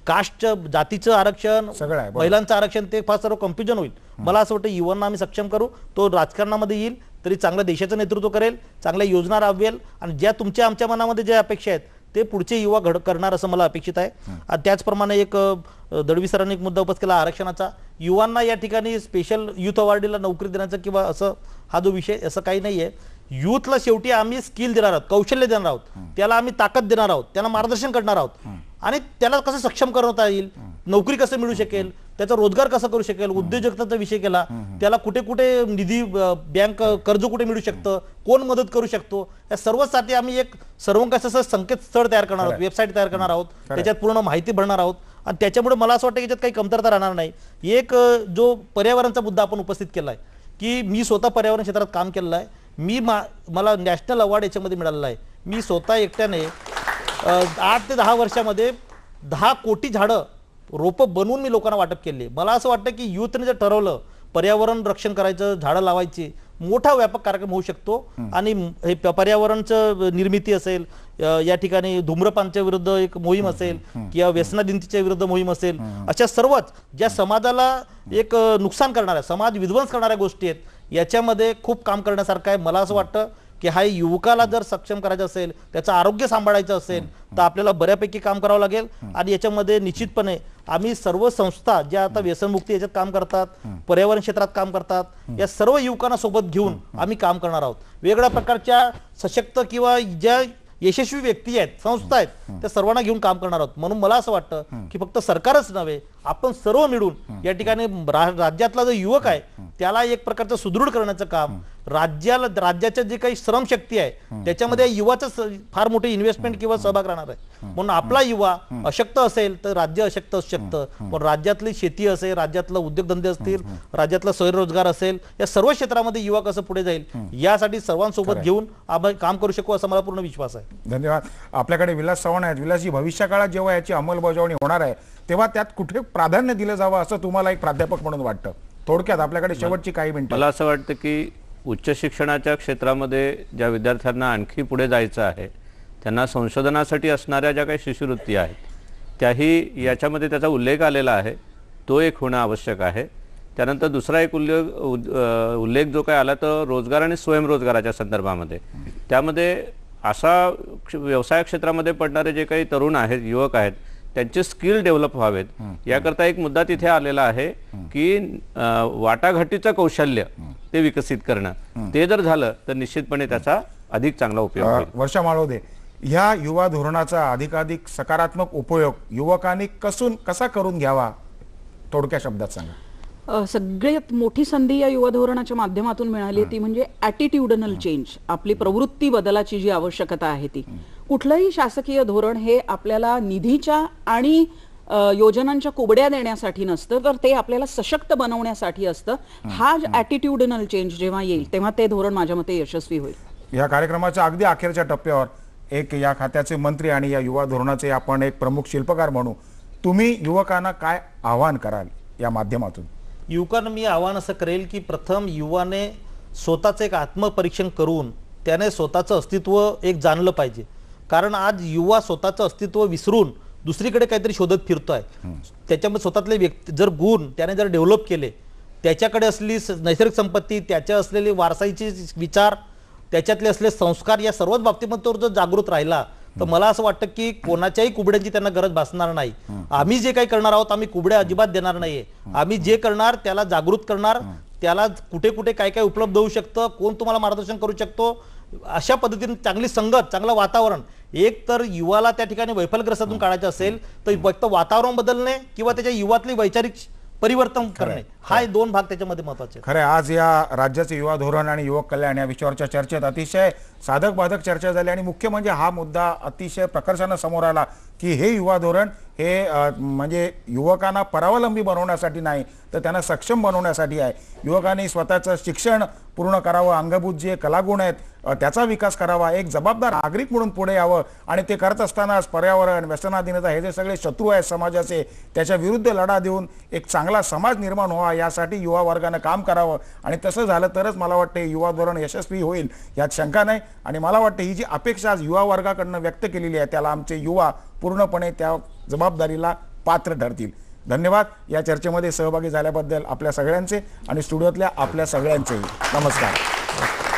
Speaker 2: कास्टचं जातीचं आरक्षण महिलांचं आरक्षण ते फार सर्व कन्फ्युजन होईल. मला असं वाटतं युवांना आम्ही सक्षम करू, तो राजकारणामध्ये येईल तरी चांगल्या देशाचं नेतृत्व करेल, चांगल्या योजना राबवेल आणि ज्या तुमच्या आमच्या मनामध्ये ज्या अपेक्षा आहेत ते पुढचे युवा करणार असं मला अपेक्षित आहे. त्याचप्रमाणे एक दळवी सरांनी एक मुद्दा उपस्थित केला आरक्षणाचा. युवांना या ठिकाणी स्पेशल युथ अवॉर्डीला नोकरी देण्याचं किंवा असं हा जो विषय असं काही नाही आहे. युथला शेवटी आम्ही स्किल देणार आहोत, कौशल्य देणार आहोत, त्याला आम्ही ताकद देणार आहोत, त्यांना मार्गदर्शन करणार आहोत आणि त्याला कसं सक्षम करता येईल, नोकरी कसं मिळू शकेल, त्याचा रोजगार कसा करू शकेल, उद्योजकतेचा विषय केला, त्याला कुठे कुठे निधी बँक कर्ज कुठे मिळू शकतं, कोण मदत करू शकतो, या सर्वसाठी आम्ही एक सर्वंकष संकेतस्थळ तयार करणार आहोत, वेबसाईट तयार करणार आहोत, त्याच्यात पूर्ण माहिती भरणार आहोत आणि त्याच्यामुळे मला असं वाटतं की याच्यात काही कमतरता राहणार नाही. एक जो पर्यावरणाचा मुद्दा आपण उपस्थित केला आहे की मी स्वतः पर्यावरण क्षेत्रात काम केलेलं आहे, मला नॅशनल अवॉर्ड याच्यामध्ये मिळालेला आहे. मी स्वतः एकट्याने 8 ते 10 वर्षामध्ये 10 कोटी झाडं रोपं बनवून मी लोकांना वाटप केले. मला असं वाटतं की युथने जर ठरवलं पर्यावरण रक्षण करायचं, झाडं लावायची, मोठा व्यापक कार्यक्रम होऊ शकतो आणि हे पर्यावरणचं निर्मिती असेल, या ठिकाणी धूम्रपानच्या विरुद्ध एक मोहीम असेल किंवा व्यसनाधीनतेच्या विरुद्ध मोहीम असेल, अशा सर्वच ज्या समाजाला एक नुकसान करणाऱ्या, समाज विध्वंस करणाऱ्या गोष्टी आहेत, याच्यामध्ये खूप काम करण्यासारखं आहे. मला असं वाटतं की हा युवकाला जर सक्षम करायचं असेल, त्याचं आरोग्य सांभाळायचं असेल तर आपल्याला बऱ्यापैकी काम करावं लागेल आणि याच्यामध्ये निश्चितपणे आम्ही सर्व संस्था ज्या आता व्यसनमुक्ती याच्यात काम करतात, पर्यावरण क्षेत्रात काम करतात, या सर्व युवकांना सोबत घेऊन आम्ही काम करणार आहोत. वेगवेगळ्या प्रकारच्या सशक्त किंवा ज्या यशस्वी व्यक्ती आहेत, संस्था आहेत, त्या सर्वांना घेऊन काम करणार आहोत. म्हणून मला असं वाटतं की फक्त सरकारच नव्हे, आपण सर्व मिळून या ठिकाणी राज्यातला जो युवक आहे त्याला एक प्रकारचं सुदृढ करण्याचं काम, राज्याच्या जे काही श्रमशक्ती आहे त्याच्यामध्ये युवाचं फार मोठी इन्व्हेस्टमेंट किंवा सहभाग राहणार आहे. म्हणून आपला युवा अशक्त असेल तर राज्य अशक्त असू शकतं, पण राज्यातली शेती असेल, राज्यातलं उद्योगधंदे असतील, राज्यातला स्वयंरोजगार असेल, या सर्व क्षेत्रामध्ये युवा कसं पुढे जाईल यासाठी सर्वांसोबत घेऊन आपण काम करू शकू असा मला पूर्ण विश्वास आहे.
Speaker 1: धन्यवाद. आपल्याकडे विलास चव्हाण आहेत. विलासजी, भविष्य काळात जेव्हा याची अंमलबजावणी होणार आहे तेव्हा त्यात कुठे प्राधान्य दिलं जावं असं तुम्हाला एक प्राध्यापक म्हणून वाटतं? थोडक्यात आपल्याकडे शेवटची काही मिनिटं.
Speaker 5: मला असं वाटतं की उच्च शिक्षणाच्या क्षेत्रामध्ये ज्या विद्यार्थ्यांना आणखी पुढे जायचं आहे त्यांना संशोधनासाठी असणाऱ्या ज्या काही शिष्यवृत्ती आहेत त्याही याच्यामध्ये त्याचा उल्लेख आलेला आहे, तो एक होणं आवश्यक आहे. त्यानंतर दुसरा एक उल्लेख जो काय आला तर रोजगार आणि स्वयंरोजगाराच्या संदर्भामध्ये, त्यामध्ये असा व्यवसाय क्षेत्रामध्ये पडणारे जे काही तरुण आहेत, युवक आहेत, त्यांचे स्किल डेव्हलप व्हावेत याकरता एक मुद्दा तिथे आलेला आहे की वाटाघाटीचं कौशल्य ते विकसित करणं. ते जर झालं तर निश्चितपणे त्याचा अधिक चांगला उपयोग होईल.
Speaker 1: वर्षा माळोदे, ह्या युवा धोरणाचा अधिकाधिक सकारात्मक उपयोग युवकांनी कसा करून घ्यावा, थोडक्या शब्दात सांगा.
Speaker 4: सगळ्यात मोठी संधी या युवा धोरणाच्या माध्यमातून मिळाली ती म्हणजे ॲटिट्यूडनल चेंज, आपली प्रवृत्ती बदलाची जी आवश्यकता आहे ती. कुठलंही शासकीय धोरण हे आपल्याला निधीच्या आणि योजनांच्या कुबड्या देण्यासाठी नसतं, तर ते आपल्याला सशक्त बनवण्यासाठी असतं. हा ॲटिट्यूडनल चेंज जेव्हा येईल तेव्हा ते धोरण माझ्या मते यशस्वी होईल.
Speaker 1: या कार्यक्रमाच्या अगदी अखेरच्या टप्प्यावर एक या खात्याचे मंत्री आणि या युवा धोरणाचे आपण एक प्रमुख शिल्पकार म्हणू, तुम्ही युवकांना काय आवाहन कराल या माध्यमातून?
Speaker 2: युवकांना मी आव्हान असं करेल की प्रथम युवाने स्वतःचं एक आत्मपरीक्षण करून त्याने स्वतःचं अस्तित्व एक जाणलं पाहिजे. कारण आज युवा स्वतःचं अस्तित्व विसरून दुसरीकडे काहीतरी शोधत फिरतोय. त्याच्यामध्ये स्वतःतले व्यक्ती जर गुण त्याने जर डेव्हलप केले, त्याच्याकडे असलेली नैसर्गिक संपत्ती, त्याच्या असलेले वारसाईचे विचार, त्याच्यातले असलेले संस्कार, या सर्वच बाबतीमध्ये तो जर जागृत राहिला तर मला असं वाटतं की कोणाच्याही कुबड्यांची त्यांना गरज भासणार नाही. आम्ही जे काही करणार आहोत आम्ही कुबड्या अजिबात देणार नाहीये. आम्ही जे करणार त्याला जागृत करणार, त्याला कुठे कुठे काय काय उपलब्ध होऊ शकतं, कोण तुम्हाला मार्गदर्शन करू शकतो, अशा पद्धतीने चांगली संगत, चांगलं वातावरण. एक तर युवाला त्या ठिकाणी वैफल्यग्रस्तातून काढायचं असेल तर फक्त वातावरण बदलणे किंवा त्याच्या युवातली वैचारिक परिवर्तन करणे, हा दोन भाग त्याच्यामध्ये महत्वाचे.
Speaker 1: खरं आज या राज्याचे युवा धोरण आणि युवक कल्याण या विषयावरच्या चर्चेत अतिशय साधक बाधक चर्चा झाली आणि मुख्य म्हणजे हा मुद्दा अतिशय प्रकर्षाने समोर आला की हे युवा धोरण हे म्हणजे युवकांना परावलंबी बनवण्यासाठी नाही तर त्यांना सक्षम बनवण्यासाठी आहे. युवकांनी स्वतःचं शिक्षण पूर्ण करावं, अंगभूत जे कलागुण आहेत त्याचा विकास करावा, एक जबाबदार नागरिक म्हणून पुढे यावं आणि ते करत असतानाच पर्यावरण, व्यसनाधीनता हे जे सगळे शत्रू आहेत समाजाचे त्याच्या विरुद्ध लढा देऊन एक चांगला समाज निर्माण व्हावा यासाठी युवा वर्गानं काम करावं. आणि तसं झालं तरच मला वाटते युवा धोरण यशस्वी होईल यात शंका नाही. आणि मला वाटतं ही जी अपेक्षा आज युवा वर्गाकडनं व्यक्त केलेली आहे त्याला आमचे युवा पूर्णपणे त्या जबाबदारीला पात्र ठरतील. धन्यवाद या चर्चेमध्ये सहभागी झाल्याबद्दल आपल्या सगळ्यांचे आणि स्टुडिओतल्या आपल्या सगळ्यांचेही नमस्कार.